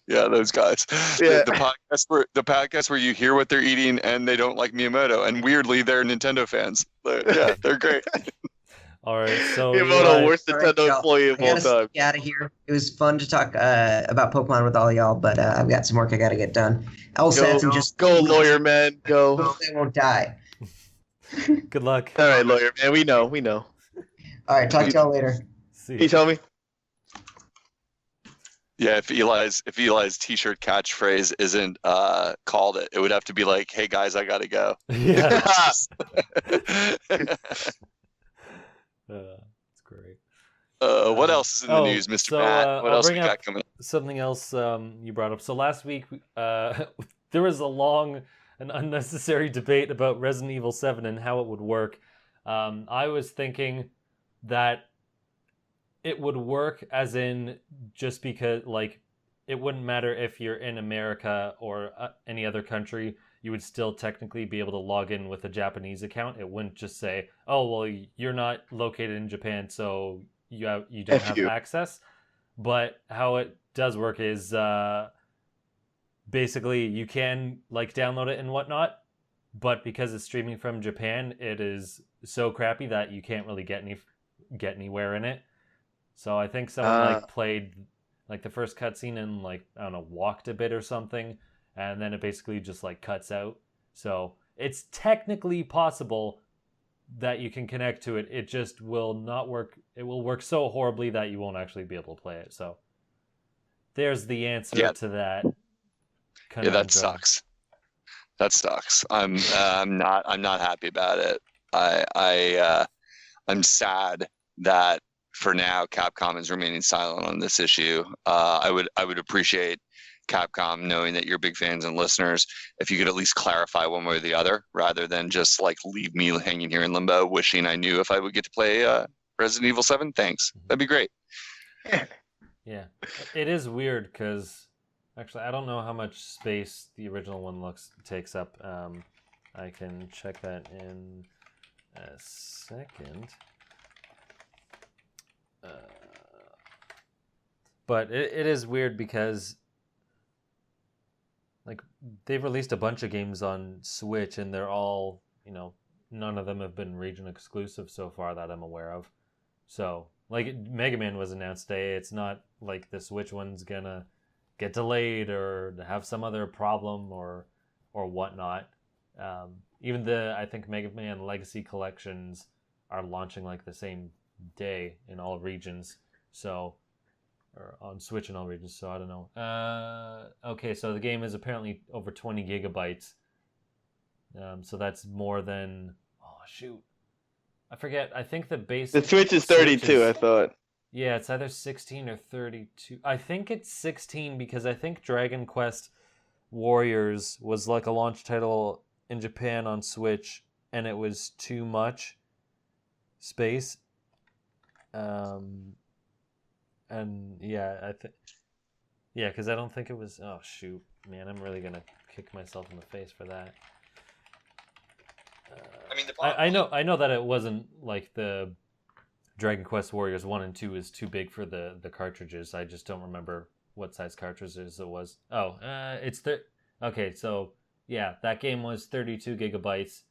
Yeah, those guys. Yeah. The podcast where you hear what they're eating and they don't like Miyamoto, and weirdly they're Nintendo fans. They're great. All right, so Miyamoto, worst Nintendo employee of all time. Get out of here. It was fun to talk about Pokemon with all y'all, but I've got some work I got to get done. Go, lawyer man, go. They won't die. Good luck. All right, lawyer man. We know. All right, talk to y'all later. See. Can you tell me? Yeah, if Eli's T-shirt catchphrase isn't called it would have to be like, "Hey guys, I gotta go." Yeah. It's great. What else is in the news, Mr. Matt? What else we got coming up? Something else you brought up. So last week there was a long and unnecessary debate about Resident Evil 7 and how it would work. I was thinking that it would work as in just because, like, it wouldn't matter if you're in America or any other country. You would still technically be able to log in with a Japanese account. It wouldn't just say, oh, well, you're not located in Japan, so you don't have access. But how it does work is basically you can like download it and whatnot, but because it's streaming from Japan, it is so crappy that you can't really get anywhere in it. So I think someone played like the first cutscene and like, I don't know, walked a bit or something, and then it basically just like cuts out. So it's technically possible that you can connect to it. It just will not work. It will work so horribly that you won't actually be able to play it. So there's the answer to that. Yeah, that sucks. That sucks. I'm not happy about it. I'm sad that for now Capcom is remaining silent on this issue. I would appreciate Capcom, knowing that you're big fans and listeners, if you could at least clarify one way or the other, rather than just like leave me hanging here in limbo, wishing I knew if I would get to play Resident Evil 7. Thanks, that'd be great. Yeah, it is weird because actually I don't know how much space the original one takes up. I can check that in a second. But it is weird because like they've released a bunch of games on Switch and they're all, none of them have been region exclusive so far that I'm aware of. So, like, Mega Man was announced today. It's not like the Switch one's gonna get delayed or have some other problem or whatnot. Even I think Mega Man Legacy collections are launching like the same day in all regions. So, or on Switch in all regions. So I don't know. Okay, so the game is apparently over 20 gigabytes. So that's more than. Oh shoot. I forget. I think the base. The Switch is 32, I thought. Yeah, it's either 16 or 32. I think it's 16 because I think Dragon Quest Warriors was like a launch title in Japan on Switch, and it was too much space. And yeah, because I don't think it was. Oh shoot, man, I'm really gonna kick myself in the face for that. I mean, I know that it wasn't like the Dragon Quest Warriors 1 and 2 is too big for the cartridges. I just don't remember what size cartridges it was. Oh, okay, so yeah, that game was 32 gigabytes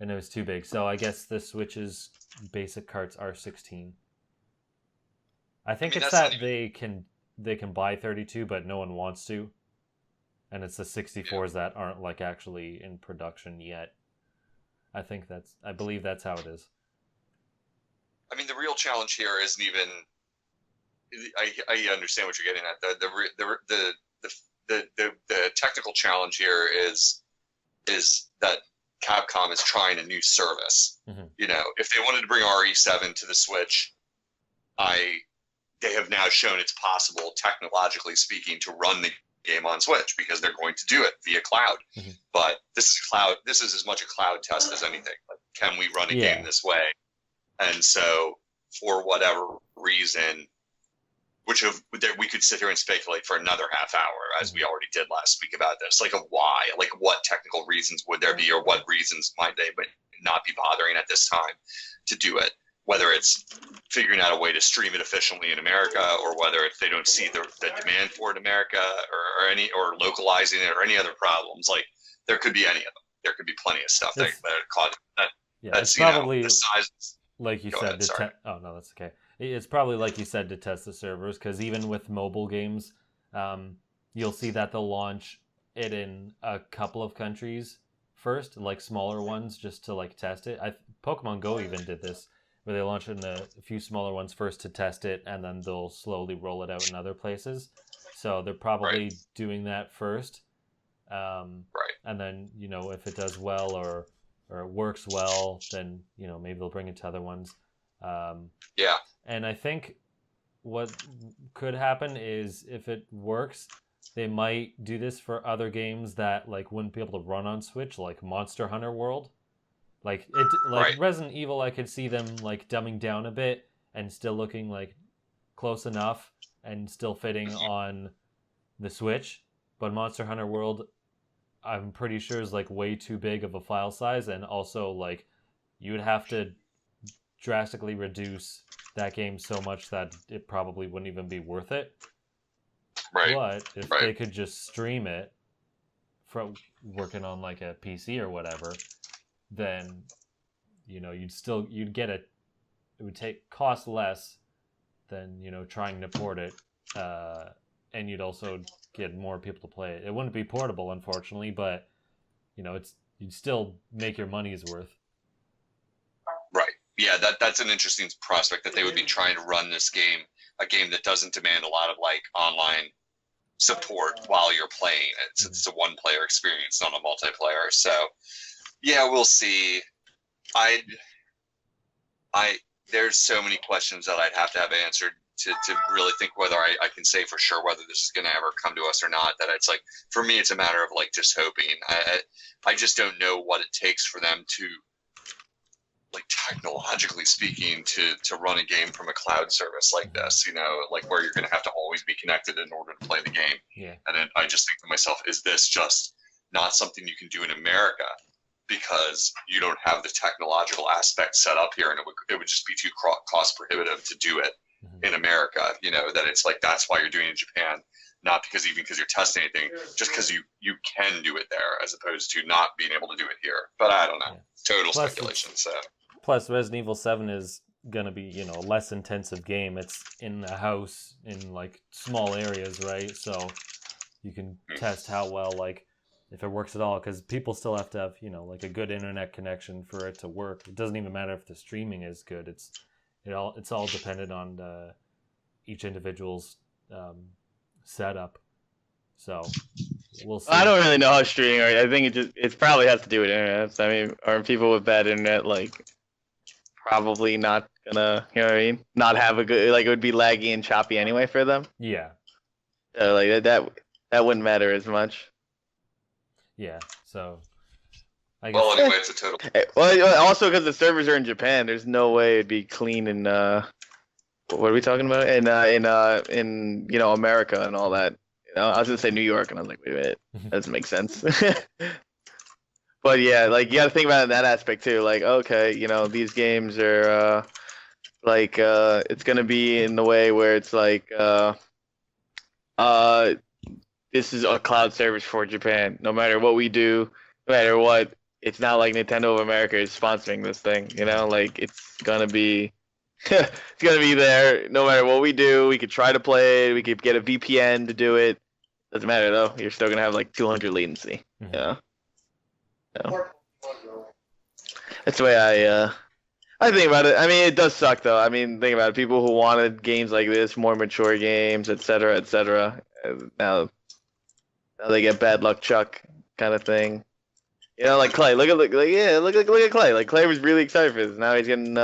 and it was too big. So I guess the Switch's basic carts are 16. I think it's that they can buy 32 but no one wants to. And it's the 64s that aren't like actually in production yet. I believe that's how it is. I mean, the real challenge here isn't even. I understand what you're getting at. The technical challenge here is that Capcom is trying a new service. Mm-hmm. You know, if they wanted to bring RE7 to the Switch, they have now shown it's possible, technologically speaking, to run the game on Switch because they're going to do it via cloud. Mm-hmm. But this is as much a cloud test as anything. Like, can we run a game this way? And so, for whatever reason, we could sit here and speculate for another half hour, as we already did last week about this. Like, why? Like, what technical reasons would there be, or what reasons might they not be bothering at this time to do it? Whether it's figuring out a way to stream it efficiently in America, or whether it's they don't see the demand for it in America, or localizing it, or any other problems. Like, there could be any of them. There could be plenty of stuff that cause that. Yeah, that's it's probably the size. Like you said, oh no, that's okay. It's probably like you said to test the servers, because even with mobile games, you'll see that they'll launch it in a couple of countries first, like smaller ones, just to like test it. Pokemon Go even did this, where they launch it in a few smaller ones first to test it, and then they'll slowly roll it out in other places. So they're probably doing that first, and then if it does well or it works well, then maybe they'll bring it to other ones. And I think what could happen is if it works, they might do this for other games that like wouldn't be able to run on Switch, like Monster Hunter World. Resident Evil, I could see them like dumbing down a bit and still looking like close enough and still fitting on the Switch. But Monster Hunter World, I'm pretty sure is like way too big of a file size, and also like you would have to drastically reduce that game so much that it probably wouldn't even be worth it. But if they could just stream it from working on like a PC or whatever, then you'd get it. It would cost less than trying to port it, and you'd also get more people to play it. It wouldn't be portable, unfortunately, but you'd still make your money's worth. Right. Yeah, that's an interesting prospect that they would be trying to run this game, a game that doesn't demand a lot of like online support while you're playing. It's a one-player experience, not a multiplayer. So, yeah, we'll see. There's so many questions that I'd have to have answered to really think whether I can say for sure whether this is going to ever come to us or not. That it's like, for me, it's a matter of like just hoping. I just don't know what it takes for them to, like, technologically speaking, to run a game from a cloud service like this, like where you're going to have to always be connected in order to play the game. Yeah. And then I just think to myself, is this just not something you can do in America because you don't have the technological aspect set up here, and it would just be too cost prohibitive to do it in America, that it's like, that's why you're doing it in Japan. not because you're testing anything, just because you can do it there as opposed to not being able to do it here. But I don't know. Yeah. Total speculation. So plus Resident Evil 7 is gonna be, a less intensive game. It's in a house in like small areas, right? So you can test how well, like, if it works at all, because people still have to have, like a good internet connection for it to work. It doesn't even matter if the streaming is good. It's all dependent on each individual's setup. So we'll see. I don't really know how streaming. I think it probably has to do with internet. I mean, are people with bad internet like probably not gonna, you know what I mean? Not have a good, like, it would be laggy and choppy anyway for them. Yeah. Like that wouldn't matter as much. Yeah. So I guess. well, anyway, it's a total. Well, also because the servers are in Japan, there's no way it'd be clean in what are we talking about? In America and all that. I was gonna say New York, and I was like, wait a minute, that doesn't make sense. But yeah, like, you gotta think about it in that aspect too. Like, okay, these games are it's gonna be in the way where it's like this is a cloud service for Japan. No matter what we do, no matter what, it's not like Nintendo of America is sponsoring this thing. Like, it's gonna be it's gonna be there no matter what we do. We could try to play it. We could get a VPN to do it. Doesn't matter though. You're still gonna have like 200 latency. Mhm. Yeah. That's the way I think about it. I mean, it does suck though. I mean, think about it. People who wanted games like this, more mature games, etc., etc. Now they get bad luck, Chuck, kind of thing. Like Clay. Look at Clay. Like, Clay was really excited for this. Now he's getting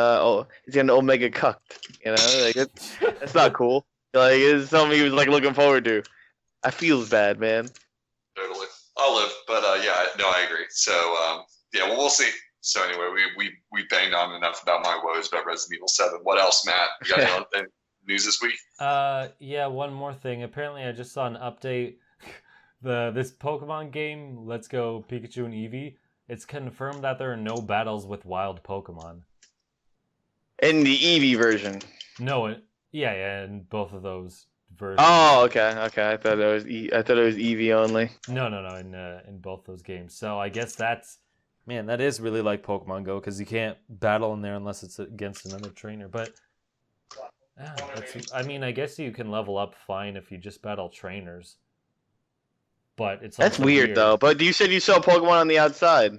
Omega cucked. Like, that's not cool. Like, it's something he was like looking forward to. I feels bad, man. Totally. I'll live, but I agree. So yeah, well, we'll see. So anyway, we banged on enough about my woes about Resident Evil 7. What else, Matt? You got any news this week? Yeah, one more thing. Apparently, I just saw an update. This Pokemon game, Let's Go Pikachu and Eevee, it's confirmed that there are no battles with wild Pokemon. In the Eevee version. No, yeah, in both of those versions. Oh, okay. I thought it was Eevee only. No, in both those games. So I guess that is really like Pokemon Go, because you can't battle in there unless it's against another trainer. But I guess you can level up fine if you just battle trainers. But it's that's weird though. But you said you saw Pokemon on the outside.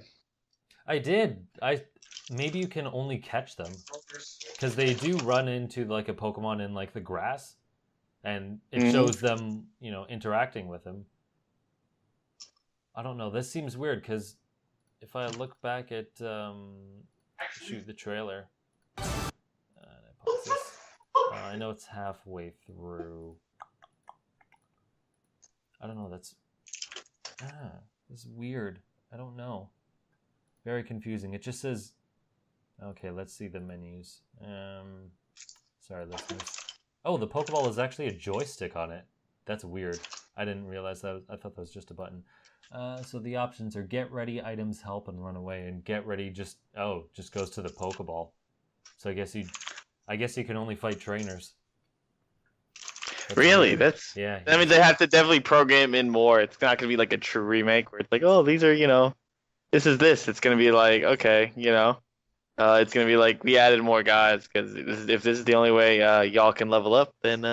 I did. Maybe you can only catch them, because they do run into like a Pokemon in like the grass, and it shows them, interacting with him. I don't know. This seems weird, because if I look back at the trailer, I know it's halfway through. I don't know. This is weird. I don't know. Very confusing. It just says, okay, let's see the menus. Sorry, listeners. Oh, the Pokeball is actually a joystick on it. That's weird. I didn't realize that. I thought that was just a button. So the options are get ready, items, help, and run away. And get ready just goes to the Pokeball. So I guess you can only fight trainers. That's really? weird. That's yeah. I mean, they have to definitely program in more. It's not gonna be like a true remake where it's like, oh, these are, this is this. It's gonna be like, okay, it's gonna be like, we added more guys because if this is the only way y'all can level up, then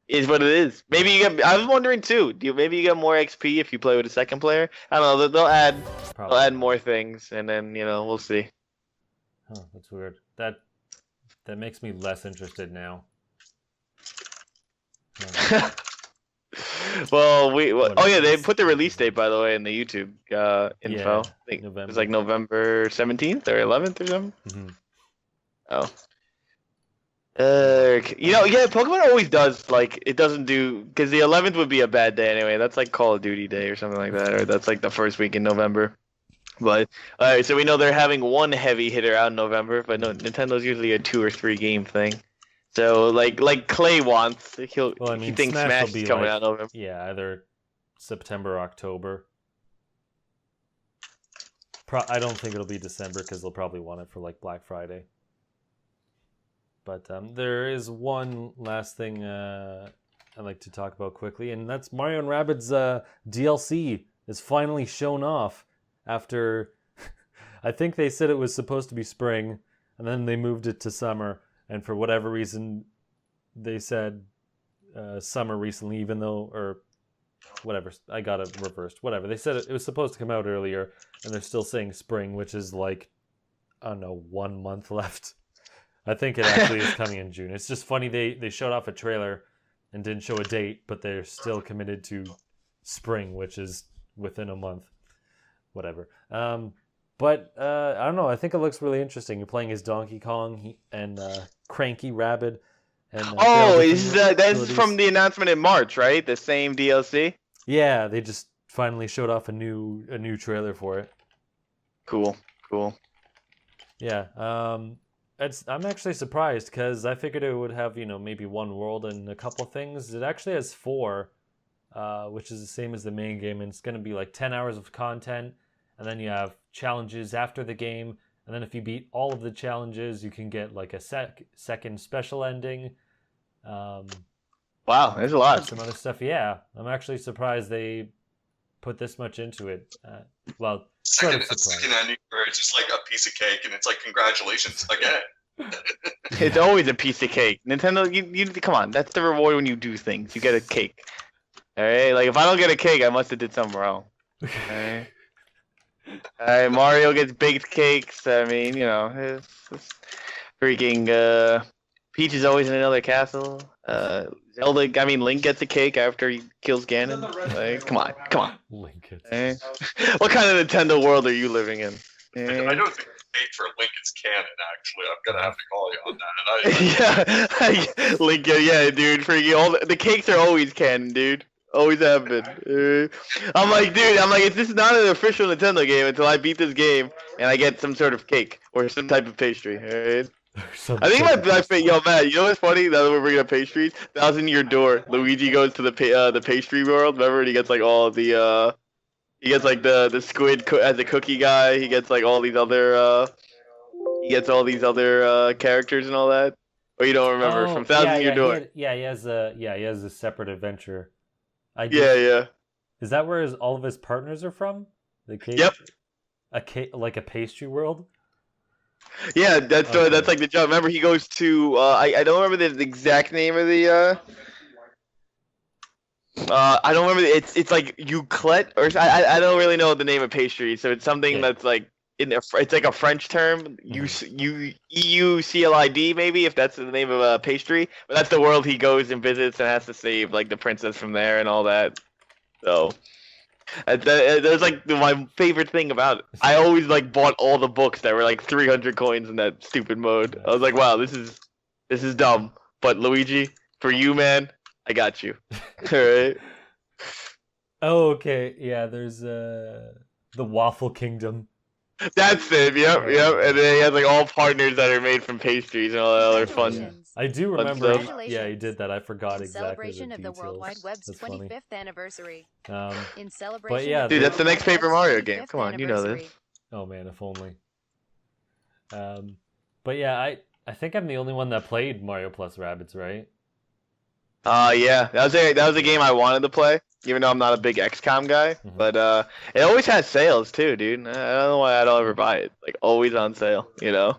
is what it is. Maybe you get. I was wondering too. Maybe you get more XP if you play with a second player? I don't know. They'll add more things, and then we'll see. Huh, that's weird. That makes me less interested now. Well, they put the release date, by the way, in the YouTube info. Yeah, I think November. it was like November 17th or 11th or something. Mm-hmm. Oh. Yeah, Pokemon always does, like, it doesn't do, because the 11th would be a bad day anyway. That's like Call of Duty Day or something like that, or that's like the first week in November. But, alright, so we know they're having one heavy hitter out in November, but no, Nintendo's usually a 2 or 3 game thing. So, like Clay wants, he thinks Smash is coming out in November. Yeah, either September or October. I don't think it'll be December, because they'll probably want it for like Black Friday. But there is one last thing I'd like to talk about quickly, and that's Mario and Rabbids DLC is finally shown off after I think they said it was supposed to be spring, and then they moved it to summer, and for whatever reason they said summer recently, even though, or whatever, I got it reversed. Whatever, they said it was supposed to come out earlier, and they're still saying spring, which is like, I don't know, 1 month left. I think it actually is coming in June. It's just funny they showed off a trailer and didn't show a date, but they're still committed to spring, which is within a month. Whatever. But I don't know. I think it looks really interesting. You're playing as Donkey Kong and Cranky Rabbid. And, that's from the announcement in March, right? The same DLC. Yeah, they just finally showed off a new trailer for it. Cool. Yeah. I'm actually surprised because I figured it would have, maybe one world and a couple things. It actually has 4, which is the same as the main game, and it's going to be like 10 hours of content, and then you have challenges after the game, and then if you beat all of the challenges, you can get like a second special ending. Wow, there's a lot. Some other stuff. Yeah, I'm actually surprised they put this much into it. Well, sort of surprised. Second ending where it's just like a piece of cake, and it's like, congratulations again. It's always a piece of cake. Nintendo, you come on. That's the reward when you do things. You get a cake. All right. Like if I don't get a cake, I must have did something wrong. All right. All right. Mario gets baked cakes. I mean, it's freaking. Peach is always in another castle. Zelda. I mean, Link gets a cake after he kills Ganon. Like, come on. Link gets. Right? What kind of Nintendo world are you living in? I don't think the date for Link is canon, actually. I'm going to have to call you on that. Yeah, Link, yeah, dude. Freaking the cakes are always canon, dude. Always have been. I'm like, it's just not an official Nintendo game until I beat this game and I get some sort of cake or some type of pastry, alright? I think Matt, you know what's funny? Now that we're bringing up pastries, Thousand Year Door. Luigi goes to the pastry world. Remember, and he gets like all the he gets like the squid as a cookie guy. He gets like all these other characters and all that. Or you don't remember from Thousand Year Door? He has a separate adventure. Yeah. Is that where all of his partners are from? The cake. Yep. Like a pastry world. Yeah, that's like the job. Remember, he goes to I don't remember the exact name of the I don't remember. It's like Euclid or I don't really know the name of pastry. So it's something that's like it's like a French term. EUCLID maybe, if that's the name of a pastry. But that's the world he goes and visits and has to save like the princess from there and all that. So. That's like my favorite thing about it. I always like bought all the books that were like 300 coins in that stupid mode. I was like, wow, this is dumb. But Luigi, for you, man, I got you. All right. Oh, okay. Yeah, there's the Waffle Kingdom. That's it. Yep. And then he has like all partners that are made from pastries and all that other fun. I do remember. He did that. I forgot exactly. Celebration of the World Wide Web's 25th anniversary. In celebration. But yeah, dude, that's the next Paper Mario game. Come on, you know this. Oh man, if only. But yeah, I think I'm the only one that played Mario plus Rabbids, right? Yeah, that was a game I wanted to play, even though I'm not a big XCOM guy. Mm-hmm. But it always has sales too, dude. I don't know why I don't ever buy it. Like always on sale, Yeah,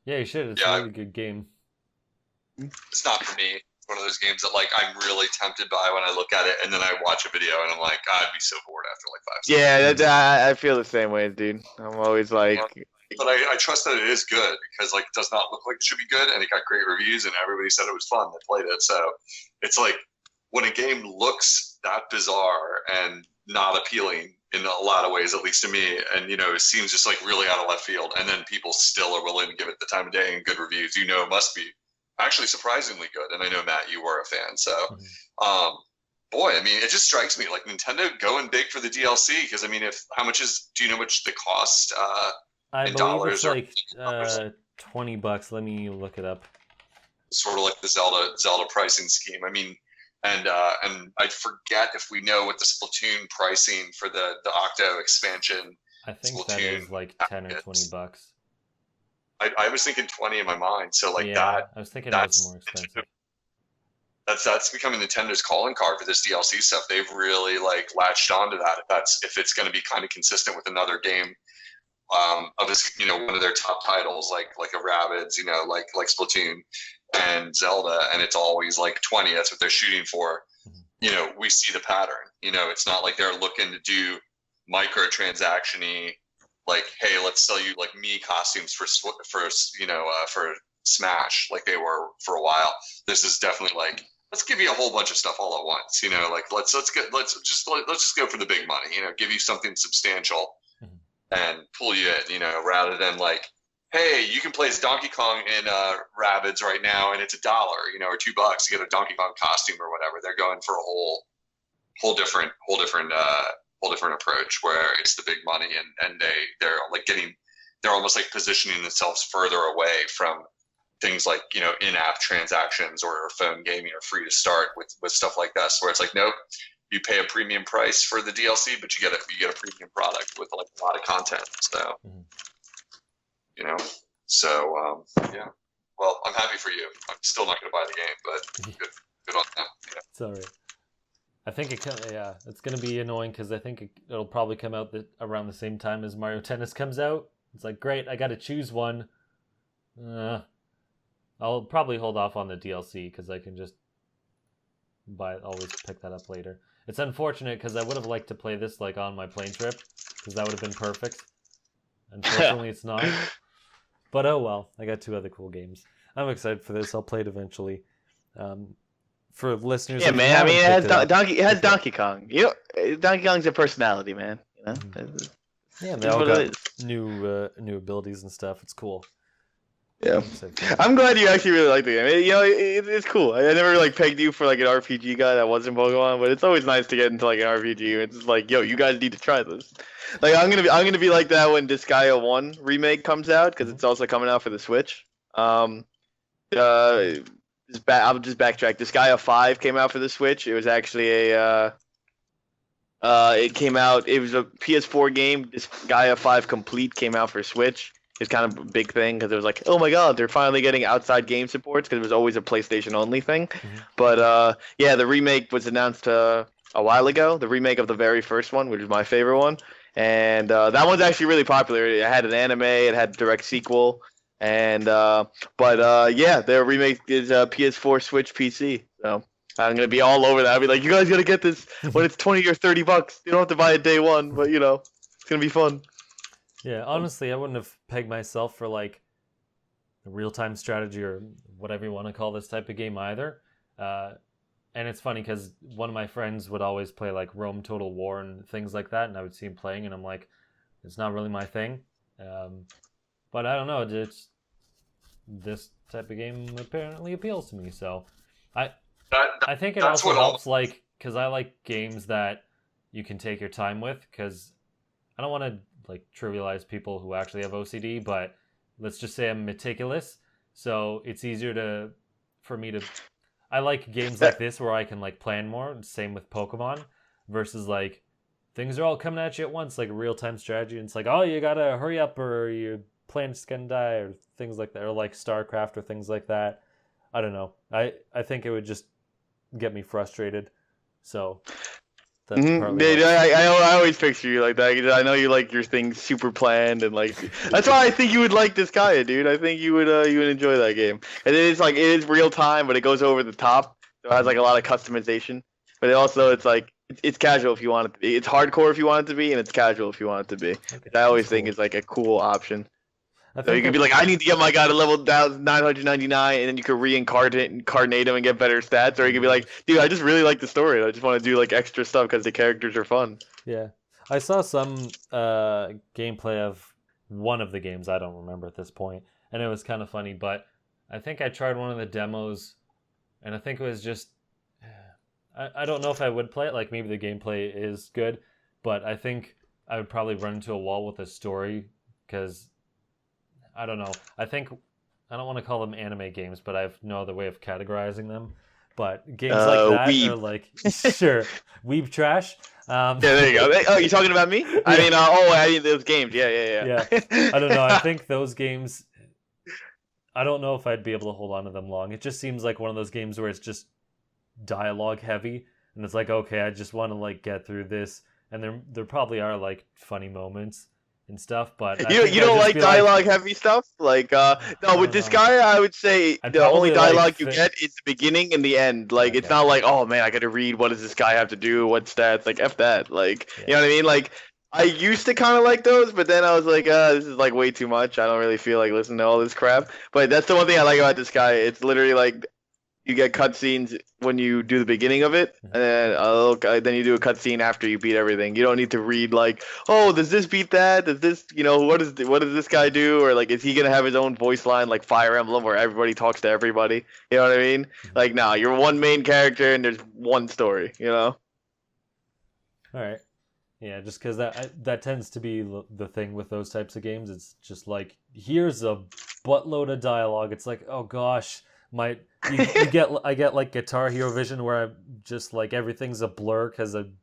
you should. It's a really good game. It's not for me. It's one of those games that like I'm really tempted by when I look at it, and then I watch a video and I'm like, I'd be so bored after like 5 seconds. Yeah, I feel the same way, dude. I'm always like. But I trust that it is good because like it does not look like it should be good, and it got great reviews, and everybody said it was fun. They played it, so it's like when a game looks that bizarre and not appealing in a lot of ways, at least to me, and it seems just like really out of left field, and then people still are willing to give it the time of day and good reviews. It must be actually surprisingly good. And I know Matt, you were a fan, so boy, I mean, it just strikes me like Nintendo going big for the DLC because I mean, do you know much the cost? I believe it's like $20. Let me look it up. Sort of like the Zelda pricing scheme. I mean, and I forget if we know what the Splatoon pricing for the Octo expansion. I think that is like $10 or $20. I was thinking 20 in my mind, so like that. I was thinking it was more expensive. that's becoming Nintendo's calling card for this DLC stuff. They've really like latched onto that. If it's going to be kind of consistent with another game, of this, one of their top titles, like a Rabbids, like Splatoon and Zelda, and it's always like 20. That's what they're shooting for. We see the pattern. It's not like they're looking to do microtransaction-y, like, hey, let's sell you like me costumes for Smash, like they were for a while. This is definitely like, let's give you a whole bunch of stuff all at once. Like let's just go for the big money. Give you something substantial and pull you in. Rather than like, hey, you can play as Donkey Kong in Rabbids right now, and it's $1, or $2 to get a Donkey Kong costume or whatever. They're going for a whole different approach where it's the big money, and they're like they're almost like positioning themselves further away from things like in-app transactions or phone gaming or free to start with stuff like this, where it's like, nope, you pay a premium price for the DLC, but you get a premium product with like a lot of content. So yeah. Well, I'm happy for you. I'm still not going to buy the game, but good on them. Yeah. Sorry. I think it's going to be annoying because I think it'll probably come out around the same time as Mario Tennis comes out. It's like, great, I got to choose one. I'll probably hold off on the DLC because I can just always pick that up later. It's unfortunate because I would have liked to play this like on my plane trip because that would have been perfect. Unfortunately, it's not. But oh well, I got 2 other cool games. I'm excited for this. I'll play it eventually. For listeners, yeah, man. I mean, it has Donkey Kong. Donkey Kong's a personality, man. Yeah, they all got new abilities and stuff. It's cool. Yeah, I'm glad you actually really like the game. It's cool. I never like pegged you for like an RPG guy that wasn't Pokemon, but it's always nice to get into like an RPG. It's just like, yo, you guys need to try this. Like I'm gonna be like that when Disgaea 1 remake comes out because it's also coming out for the Switch. I'll just backtrack. Disgaea 5 came out for the Switch. It was actually it came out. It was a PS4 game. Disgaea 5 Complete came out for Switch. It's kind of a big thing because it was like, oh my god, they're finally getting outside game supports because it was always a PlayStation only thing. But yeah, the remake was announced a while ago. The remake of the very first one, which is my favorite one, and that one's actually really popular. It had an anime, it had a direct sequel, and yeah, their remake is PS4, Switch, PC. So I'm gonna be all over that. I'll be like, you guys gotta get this when it's $20 or $30. You don't have to buy it day one, but it's gonna be fun. Yeah, honestly, I wouldn't have pegged myself for like a real-time strategy or whatever you want to call this type of game either. And it's funny because one of my friends would always play like Rome Total War and things like that, and I would see him playing, and I'm like, it's not really my thing. But I don't know, this type of game apparently appeals to me, so I think it also helps, like, because I like games that you can take your time with, because I don't want to like trivialize people who actually have OCD, but let's just say I'm meticulous, so it's easier for me to I like games like this where I can like plan more. Same with Pokemon, versus like things are all coming at you at once, like real-time strategy, and it's like, oh, you gotta hurry up or your planet's gonna die, or things like that, or like StarCraft or things like that. I don't know, I think it would just get me frustrated, so that's partly I always picture you like that. I know you like your things super planned, and like that's why I think you would like this guy, dude. I think you would enjoy that game. And it is real time, but it goes over the top. So it has like a lot of customization. But it's like it's casual if you want it to be. It's hardcore if you want it to be, and it's casual if you want it to be. Okay, I always think it's like a cool option. So you can be like, I need to get my guy to level 999, and then you can reincarnate him and get better stats. Or you can be like, dude, I just really like the story. I just want to do like extra stuff because the characters are fun. Yeah, I saw some gameplay of one of the games. I don't remember at this point, and it was kind of funny. But I think I tried one of the demos, and I think it was just, I don't know if I would play it. Like maybe the gameplay is good, but I think I would probably run into a wall with a story because. I don't know. I think I don't want to call them anime games, but I have no other way of categorizing them. But games like that are like sure weeb trash. Yeah, there you go. Oh, you talking about me? Yeah. I mean those games. Yeah. I don't know. I think those games. I don't know if I'd be able to hold on to them long. It just seems like one of those games where it's just dialogue heavy, and it's like, okay, I just want to like get through this, and there probably are like funny moments and stuff, but you don't like dialogue heavy stuff? Like no, with this guy I would say the only dialogue you get is the beginning and the end. Like it's not like, oh man, I gotta read, what does this guy have to do, what stats, like F that. Like you know what I mean? Like I used to kind of like those, but then I was like, this is like way too much. I don't really feel like listening to all this crap. But that's the one thing I like about this guy. It's literally like you get cutscenes when you do the beginning of it, and then you do a cutscene after you beat everything. You don't need to read like, oh, does this beat that? Does this, what does this guy do? Or like, is he gonna have his own voice line like Fire Emblem where everybody talks to everybody? You know what I mean? Like, nah, you're one main character and there's one story. All right. Yeah, just because that tends to be the thing with those types of games. It's just like, here's a buttload of dialogue. It's like, oh gosh. I get like Guitar Hero vision where I'm just like everything's a blur because I'm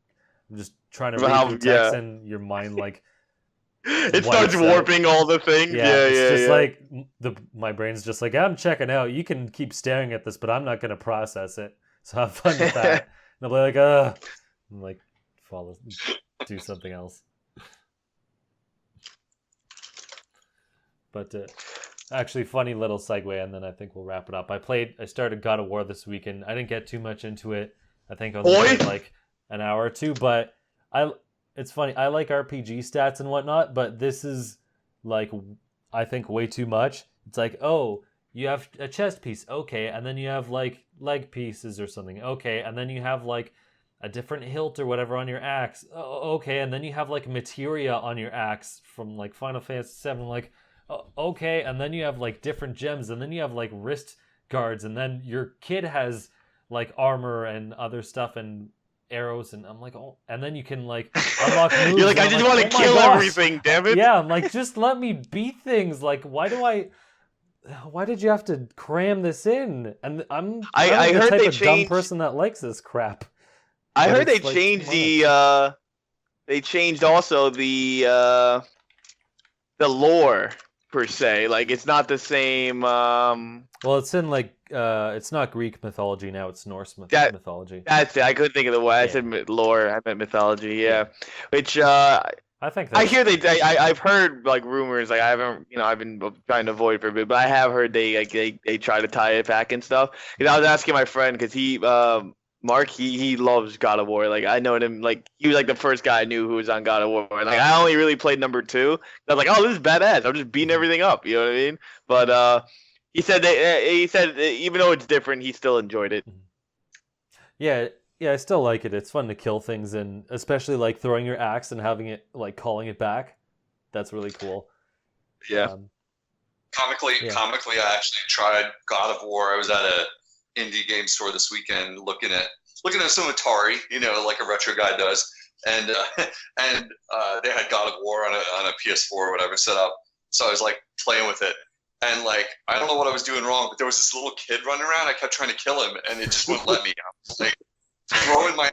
just trying to read through text and your mind like it starts warping all the things. It's just like my brain's just like, I'm checking out. You can keep staring at this, but I'm not gonna process it. So have fun with that. And I'll be like, I'm like, do something else. But actually, funny little segue, and then I think we'll wrap it up. I started God of War this weekend. I didn't get too much into it. I think I was playing like an hour or two, but it's funny. I like RPG stats and whatnot, but this is like, I think way too much. It's like, oh, you have a chest piece, okay, and then you have like leg pieces or something, okay, and then you have like a different hilt or whatever on your axe, okay, and then you have like materia on your axe from like Final Fantasy VII, like, okay, and then you have like different gems, and then you have like wrist guards, and then your kid has like armor and other stuff and arrows, and I'm like, oh, and then you can like unlock moves. You're like, I just want to kill everything, damn it. Yeah, I'm like, just let me beat things. Like, why did you have to cram this in? And I heard the type of dumb person that likes this crap. I heard they changed they changed also the lore per se. Like, it's not the same. Well, it's in like it's not Greek mythology now; it's Norse mythology. That's it. I couldn't think of the word. I said lore. I meant mythology. Yeah, which I think I hear I've heard like rumors. Like, I haven't, I've been trying to avoid for a bit, but I have heard they try to tie it back and stuff. Because I was asking my friend, because he Mark, he loves God of War. Like, I know him, like, he was like the first guy I knew who was on God of War. And like, I only really played number 2. I was like, oh, this is badass. I'm just beating everything up. You know what I mean? But he said even though it's different, he still enjoyed it. Yeah, I still like it. It's fun to kill things, and especially like throwing your axe and having it like calling it back. That's really cool. Yeah. Comically, I actually tried God of War. I was at a indie game store this weekend looking at some Atari, like a retro guy does, and they had God of War on a PS4 or whatever set up. So I was like playing with it, and like, I don't know what I was doing wrong, but there was this little kid running around. I kept trying to kill him, and it just wouldn't let me. I was like throwing my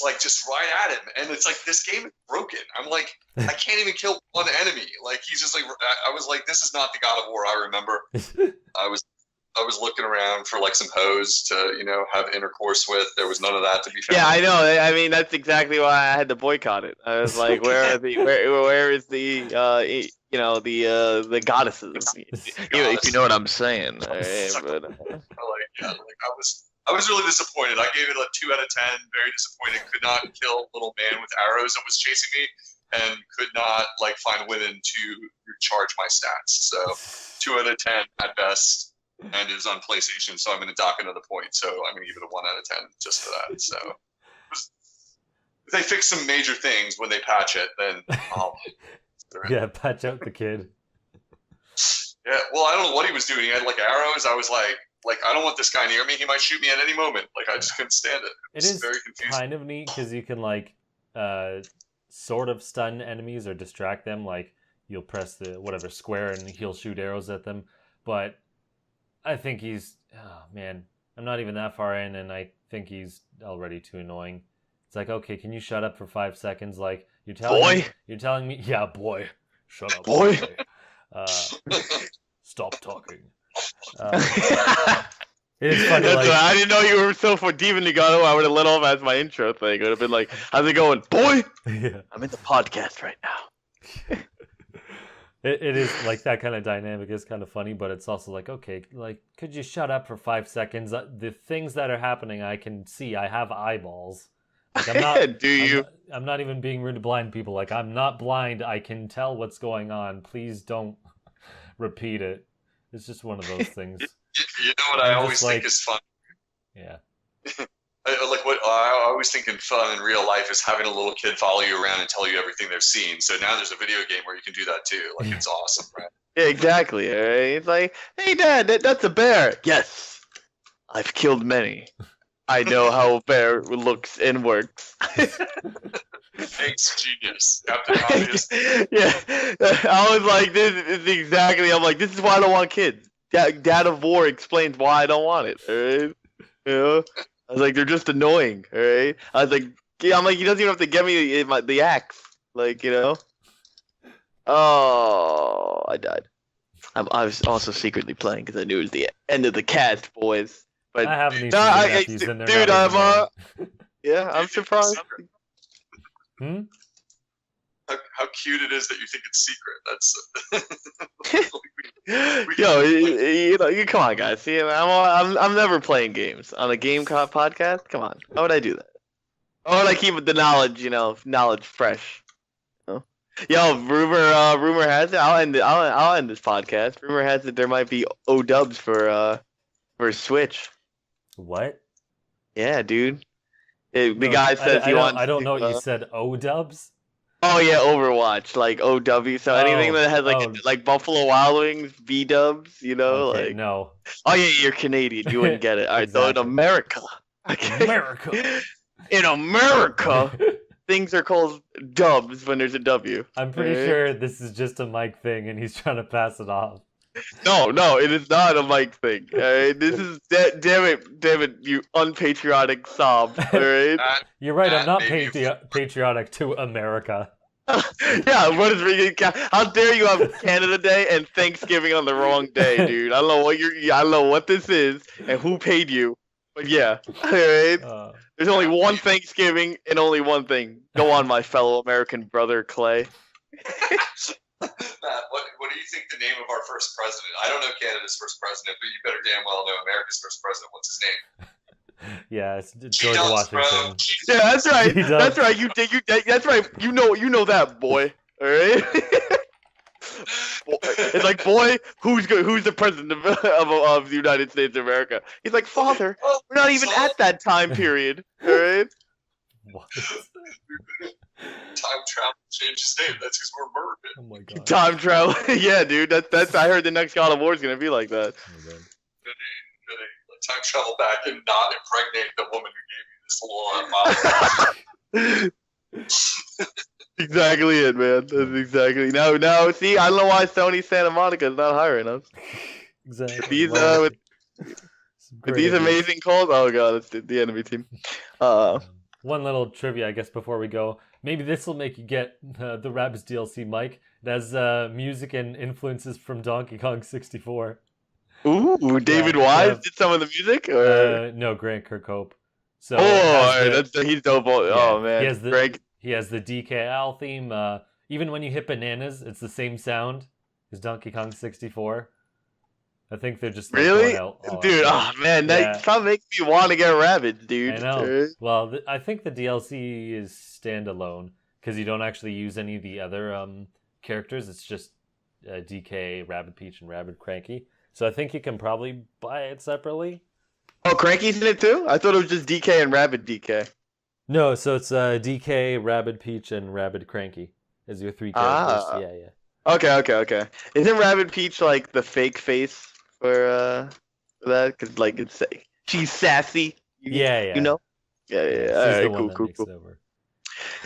like just right at him, and it's like, this game is broken. I'm like, I can't even kill one enemy. Like, he's just like, I was like, this is not the God of War I remember. I was looking around for like some hoes to, have intercourse with. There was none of that to be found. Yeah, I know. I mean, that's exactly why I had to boicot it. I was like, where is the the goddesses? If you know what I'm saying. I was really disappointed. I gave it a 2 out of 10. Very disappointed. Could not kill little man with arrows that was chasing me, and could not like find women to recharge my stats. So 2 out of 10 at best. And it was on PlayStation, so I'm going to dock another point. So I'm going to give it a 1 out of 10 just for that. So if they fix some major things when they patch it, then patch out the kid. Yeah, well, I don't know what he was doing. He had like arrows. I was like, I don't want this guy near me. He might shoot me at any moment. Like, I just couldn't stand it. It is very confusing. Kind of neat because you can like sort of stun enemies or distract them. Like, you'll press the whatever square and he'll shoot arrows at them, but I think I'm not even that far in, and I think he's already too annoying. It's like, okay, can you shut up for 5 seconds? Like, you're telling me, yeah, boy, shut up, boy. Stop talking. It's funny. That's Like, I didn't know you were so for deep in Nagano. I would have let off as my intro thing. It would have been like, "How's it going, boy? yeah. I'm in the podcast right now." It is like that kind of dynamic is kind of funny, but it's also like, okay, like, could you shut up for 5 seconds? The things that are happening, I can see. I have eyeballs. Like, I'm not. Do you? I'm not even being rude to blind people. Like, I'm not blind. I can tell what's going on. Please don't repeat it. It's just one of those things. You know what I always think is fun? Yeah. Like what I always think in fun in real life is having a little kid follow you around and tell you everything they've seen. So now there's a video game where you can do that too. Like it's awesome, right? Yeah, exactly. Right? It's like, hey, Dad, that's a bear. Yes, I've killed many. I know how a bear looks and works. Thanks, genius, Captain Obvious. Yeah, I was like, this is exactly. I'm like, this is why I don't want kids. Dad of War explains why I don't want it. All right, you know. I was like, they're just annoying, all right? I was like, yeah, I'm like, he doesn't even have to get me the axe, like, you know? Oh, I died. I was also secretly playing because I knew it was the end of the cast, boys. But I have these nephews in there. dude, yeah, I'm surprised. How cute it is that you think it's secret. That's Yo, you know, come on, guys. See, I'm never playing games on a game podcast. Come on, how would I do that? How would I keep the knowledge, knowledge fresh? Yo, rumor has it. I'll end this podcast. Rumor has it there might be O-dubs for Switch. What? Yeah, dude. The guy says he wants. I don't know what you said. O-dubs. Oh yeah, Overwatch, like OW. So anything that has like Buffalo Wild Wings, B-dubs, Okay, no. Oh yeah, you're Canadian, you wouldn't get it. All right, Exactly. so in America, in America, things are called dubs when there's a W. I'm pretty sure this is just a Mike thing, and he's trying to pass it off. No, it is not a Mike thing. All right, this is damn it, you unpatriotic sob. All right. You're right. I'm not patriotic to America. Yeah, what is how dare you have Canada Day and Thanksgiving on the wrong day, dude? I don't know what I don't know what this is and who paid you, but yeah, all right. There's only one Thanksgiving and only one thing. Go on, my fellow American brother Clay. Matt, what do you think the name of our first president? I don't know Canada's first president, but you better damn well know America's first president. What's his name? Yeah, it's George Washington. Yeah, that's right. That's right. That's right. You know that, boy. All right. It's like, boy, who's the president of the United States of America? He's like, father, we're not even at that time period. All right. What? Time travel changed his name. That's because we're murdered. Oh my god. Time travel. Yeah, dude. That's. I heard the next God of War is gonna be like that. Oh my god. Time travel back and not impregnate the woman who gave you this little model. Exactly it, man. That's exactly. Now, see, I don't know why Sony Santa Monica is not hiring us. Exactly. These with these amazing calls. Oh god, it's the enemy team. One little trivia, I guess, before we go. Maybe this will make you get the Rabbids DLC, Mike. It has music and influences from Donkey Kong 64. Ooh, David Wise did some of the music? Or? No, Grant Kirkhope. So he's dope. Oh man, he has the DKL theme. Even when you hit bananas, it's the same sound as Donkey Kong 64. I think they're just really, dude. Out. Oh man, that makes me want to get Rabbids, dude. I know. Well, I think the DLC is standalone because you don't actually use any of the other characters. It's just DK, Rabbid Peach, and Rabbid Cranky. So I think you can probably buy it separately. Oh, Cranky's in it too? I thought it was just DK and Rabbid DK. No, so it's DK, Rabbid Peach, and Rabbid Cranky as your 3 characters. Yeah. Okay. Isn't Rabbid Peach like the fake face for that? Because like she's sassy. Yeah. You know? Yeah. All right, cool. Over.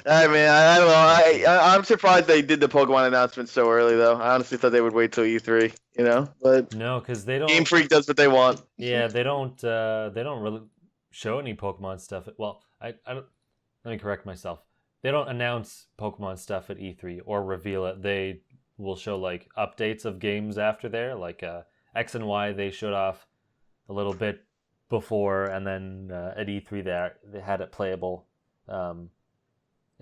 I mean, I don't know. I'm surprised they did the Pokemon announcement so early, though. I honestly thought they would wait till E3, But no, because they don't. Game Freak does what they want. Yeah, they don't. They don't really show any Pokemon stuff. Well, I don't. Let me correct myself. They don't announce Pokemon stuff at E3 or reveal it. They will show like updates of games after there, like X and Y. They showed off a little bit before, and then at E3 they had it playable in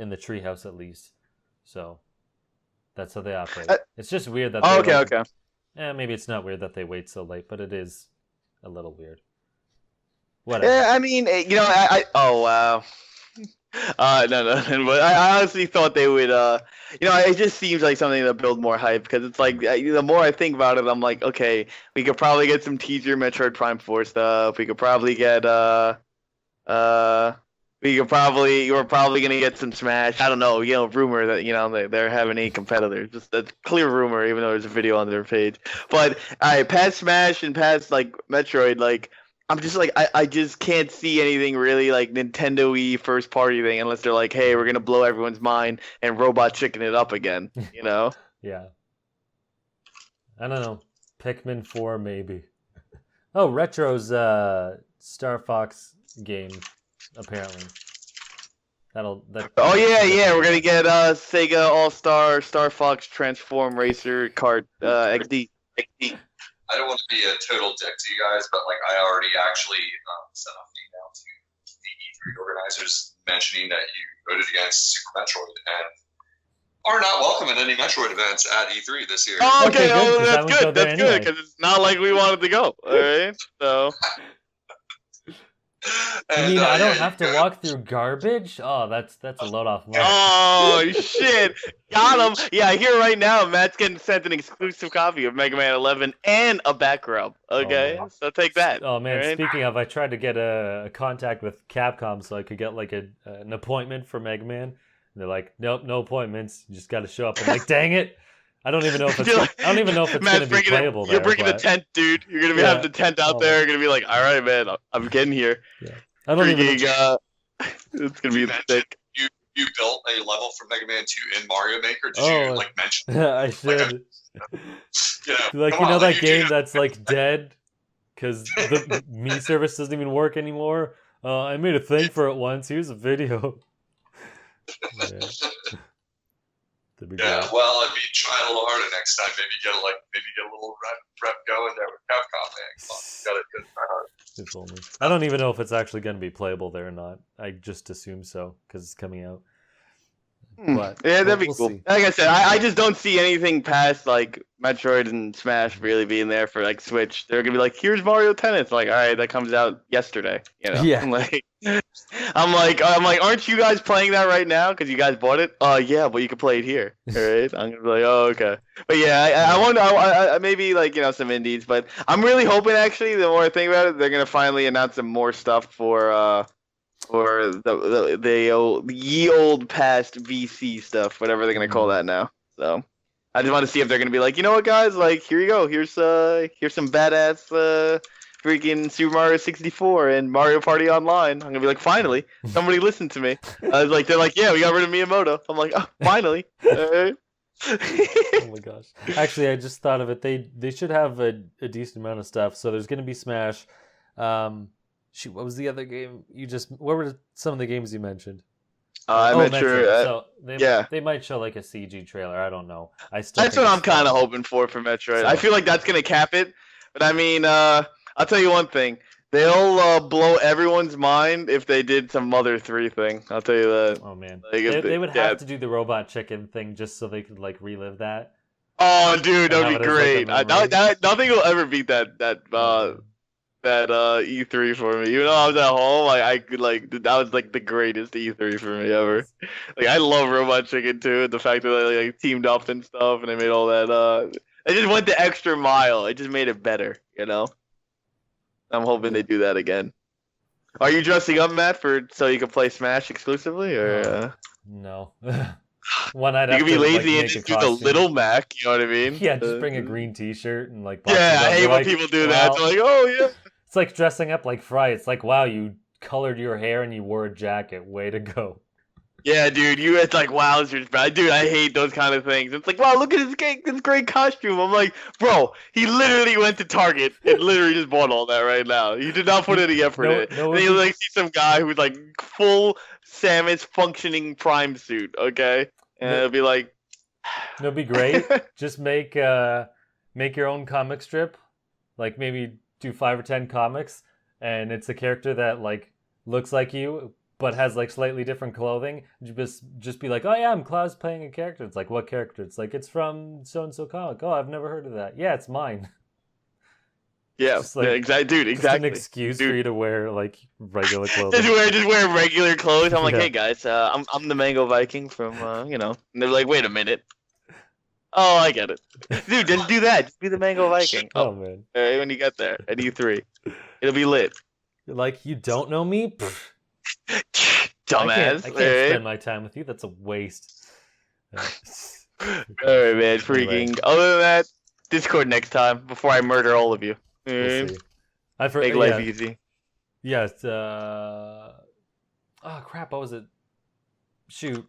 the treehouse at least. So that's how they operate. It's just weird that. Okay. Maybe it's not weird that they wait so late, but it is a little weird. Whatever. Yeah, I mean, oh wow. No. But I honestly thought they would. It just seems like something to build more hype because it's like the more I think about it, I'm like, okay, we could probably get some teaser Metroid Prime 4 stuff. We could probably get we're probably gonna get some Smash. I don't know, rumor that they're having 8 competitors. Just a clear rumor, even though there's a video on their page. But past Smash and past like Metroid, like. I'm just like I just can't see anything really like Nintendo-y first party thing unless they're like, hey, we're gonna blow everyone's mind and Robot Chicken it up again, Yeah. I don't know. Pikmin 4 maybe. Oh, Retro's Star Fox game apparently. Oh yeah, we're gonna get Sega All-Star Star Fox Transform Racer Kart XD. I don't want to be a total dick to you guys, but like I already actually sent off an email to the E3 organizers mentioning that you voted against Super Metroid and are not welcome at any Metroid events at E3 this year. Oh, okay. Good, That's good. That's good because it's not like we wanted to go. All right, so. And, I don't have to walk through garbage? Oh, that's a load off. Oh, shit. Got him. Yeah, I hear right now Matt's getting sent an exclusive copy of Mega Man 11 and a back rub. Okay, so take that. Oh, man, right? Speaking of, I tried to get a contact with Capcom so I could get like an appointment for Mega Man. And they're like, nope, no appointments. You just got to show up. I'm like, dang it. I don't even know if it's going to be playable there. You're bringing the tent, dude. You're going to be having the tent out there. You're going to be like, all right, man, I'm getting here. Yeah. I don't even know. It's going to be thick. You built a level for Mega Man 2 in Mario Maker? Did you mention? I should. That game that's like dead because the Me service doesn't even work anymore? I made a thing for it once. Here's a video. Yeah, well, try a little harder next time. Maybe get a little rep going there with Capcom, man. Got it try hard. If only. I don't even know if it's actually going to be playable there or not. I just assume so because it's coming out. But yeah, that'd be cool. See. Like I said, I just don't see anything past like Metroid and Smash really being there for like Switch. They're gonna be like, here's Mario Tennis. Like, all right, that comes out yesterday. Yeah. I'm like, aren't you guys playing that right now? Because you guys bought it. Yeah, but you can play it here. All right. I'm gonna be like, oh, okay. But yeah, I want maybe like some indies. But I'm really hoping actually, the more I think about it, they're gonna finally announce some more stuff for the old past VC stuff, whatever they're gonna call that now. So I just want to see if they're gonna be like, you know what, guys, like here you go, here's some badass freaking Super Mario 64 and Mario Party Online. I'm gonna be like, finally, somebody listened to me. I was like, they're like, yeah, we got rid of Miyamoto. I'm like, oh, finally. Oh my gosh! Actually, I just thought of it. They should have a decent amount of stuff. So there's gonna be Smash. Shoot, what was the other game what were some of the games you mentioned? Metroid. So they might show like a CG trailer. I don't know. That's what I'm kind of hoping for Metroid. So, I feel like that's gonna cap it. But I mean, I'll tell you one thing. They'll blow everyone's mind if they did some Mother 3 thing. I'll tell you that. Oh man, they would have to do the Robot Chicken thing just so they could like relive that. Oh, dude, that'd be great. Nothing will ever beat that E3 for me. Even though I was at home, I could that was like the greatest E3 for me ever. Like I love Robot Chicken too, and the fact that they like teamed up and stuff, and they made all that. They just went the extra mile. It just made it better, I'm hoping they do that again. Are you dressing up, Matt, so you can play Smash exclusively, or? No. One I'd you have can be to, lazy like, and just do the little Mac. You know what I mean? Yeah, just bring a green T-shirt and like. Yeah, I hate when people do that. It's like, oh yeah. It's like dressing up like Fry. It's like, wow, you colored your hair and you wore a jacket. Way to go. Yeah, dude, it's like, wow, dude, I hate those kind of things. It's like, wow, look at this great costume. I'm like, bro, he literally went to Target and literally just bought all that right now. He did not put any effort in it. And you like see some guy who's like full Samus functioning Prime suit, okay? And it'll be like, it'll be great. Just make your own comic strip, like maybe do 5 or 10 comics. and it's a character that like looks like you but has like slightly different clothing, you just be like, oh yeah, I'm cosplaying a character. It's like, what character? It's like, it's from so and so comic. Oh, I've never heard of that. Yeah, it's mine. Yeah, Just like, exactly, dude. Exactly. Just an excuse for you to wear like regular clothing. just wear regular clothes. I'm like, Yeah. hey guys, I'm the Mango Viking from And they're like, wait a minute. Oh, I get it, dude. Just do that. Just be the Mango Viking. Oh man. When you get there at E3, it'll be lit. You're like, you don't know me? Pfft. Dumbass. I can't spend my time with you. That's a waste. All right, man. Freaking. Other than that, Discord next time before I murder all of you. We'll see. Make life easy. Yeah. It's, oh crap! What was it? Shoot,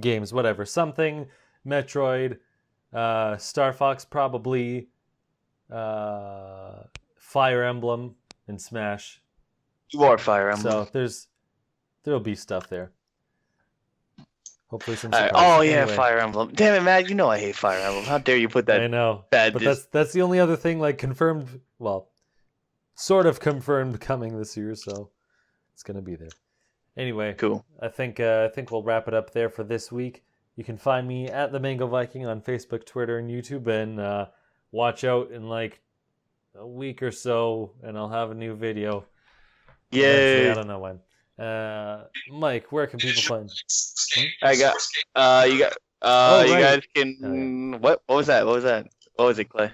games, whatever. Something. Metroid. Star Fox, probably. Fire Emblem and Smash. You are Fire Emblem. So there'll be stuff there. Hopefully some Right. surprises. Oh yeah, Anyway. Fire Emblem. Damn it, Matt. You know I hate Fire Emblem. How dare you put that I know. bad? But that's the only other thing like confirmed. Well, sort of confirmed coming this year, so it's gonna be there. Anyway, Cool. I think we'll wrap it up there for this week. You can find me at the Mango Viking on Facebook, Twitter, and YouTube, and watch out in like a week or so, and I'll have a new video. Eventually, Yay. I don't know when. Mike, where can people find? I got. You got. Oh, You right. guys can. What? What was that? What was that? What was it, Clay? You need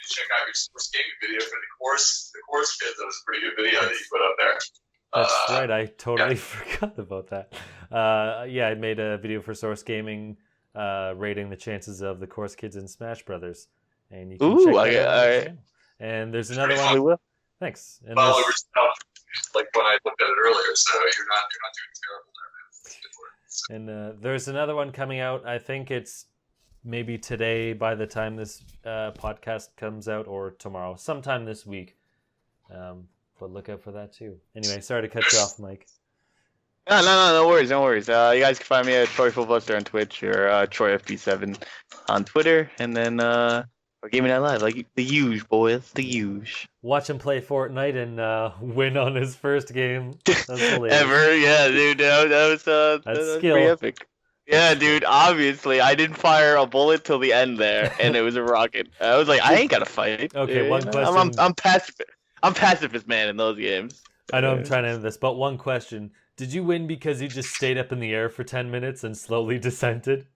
to check out your source gaming video for the course kids. That was a pretty good video that you put up there. That's right. I totally forgot about that. Yeah, I made a video for Source Gaming rating the chances of the Course Kids in Smash Brothers, and you can check that out on the channel. And there's another one. We will. Thanks. And Well, there's- we were like when I looked at it earlier, so you're not doing terrible there, man. It's good work. And there's another one coming out. I think it's maybe today by the time this podcast comes out, or tomorrow, sometime this week. But look out for that too. Anyway, sorry to cut you off, Mike. No worries, no worries. You guys can find me at Troy Buster on Twitch or TroyFP7 on Twitter, and then or Gaming Night Live, like the huge boys, the huge. Watch him play Fortnite and win on his first game. That's hilarious. Ever, yeah, dude. That was skill. pretty epic. Yeah, dude. Obviously, I didn't fire a bullet till the end there, and it was a rocket. I was like, I ain't gotta fight. Okay, one question. I'm pacifist. I'm pacifist man in those games. I know I'm trying to end this, but one question. Did you win because you just stayed up in the air for 10 minutes and slowly descended?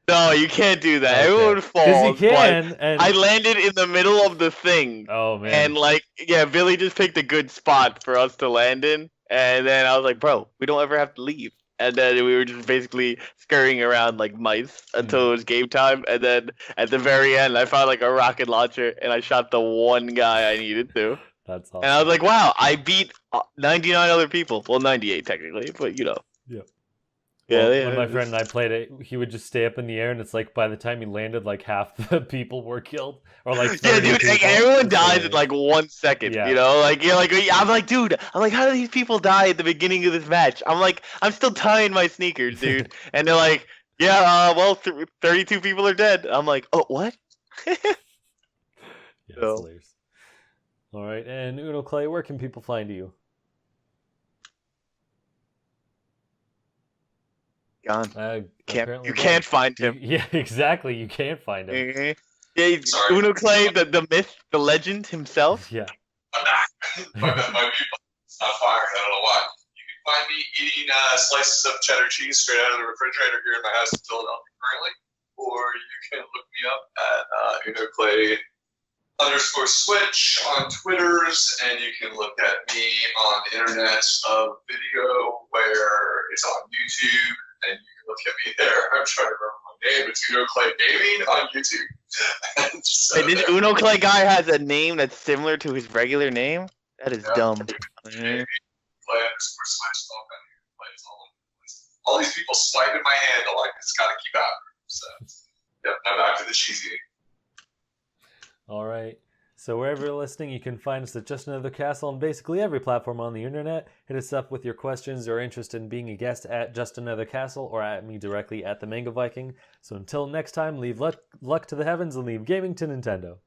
No, you can't do that. Okay. Everyone falls. Because you can. but And... I landed in the middle of the thing. Oh, man. And Billy just picked a good spot for us to land in. And then I was like, bro, we don't ever have to leave. And then we were just basically scurrying around like mice until it was game time. And then at the very end, I found like a rocket launcher and I shot the one guy I needed to. That's awesome. And I was like, wow, I beat 99 other people. Well, 98 technically, but Yeah. Yeah, Well, when my friend and I played it, he would just stay up in the air, and it's like by the time he landed, like half the people were killed, or like 30 Yeah, dude, like, people. everyone It's dies hilarious. in like 1 second. Yeah. You know, like I'm like, dude, how do these people die at the beginning of this match? I'm like, I'm still tying my sneakers, dude, and they're like, yeah, well, 32 people are dead. I'm like, oh, what? Yeah, it's So- hilarious. All right, and Unoclay, where can people find you? Gone. Apparently You gone. can't find him. Yeah, exactly. You can't find him. Mhm. Yeah, Sorry. Unoclay, the myth, the legend himself. Yeah. I'm back. my mute button's not firing. I don't know why. You can find me eating slices of cheddar cheese straight out of the refrigerator here in my house in Philadelphia currently, or you can look me up at Unoclay_Switch on Twitters, and you can look at me on the internet of video where it's on YouTube, and you can look at me there. I'm trying to remember my name. It's Unoclay Gaming on YouTube. And so Hey, this there- Unoclay guy has a name that's similar to his regular name. That is Yeah. dumb. Play _Switch, all these people swiping my handle. I just gotta keep out. So, yeah, now back to the cheesy. All right. So wherever you're listening, you can find us at Just Another Castle on basically every platform on the internet. Hit us up with your questions or interest in being a guest at Just Another Castle or at me directly at the Mango Viking. So until next time, leave luck to the heavens and leave gaming to Nintendo.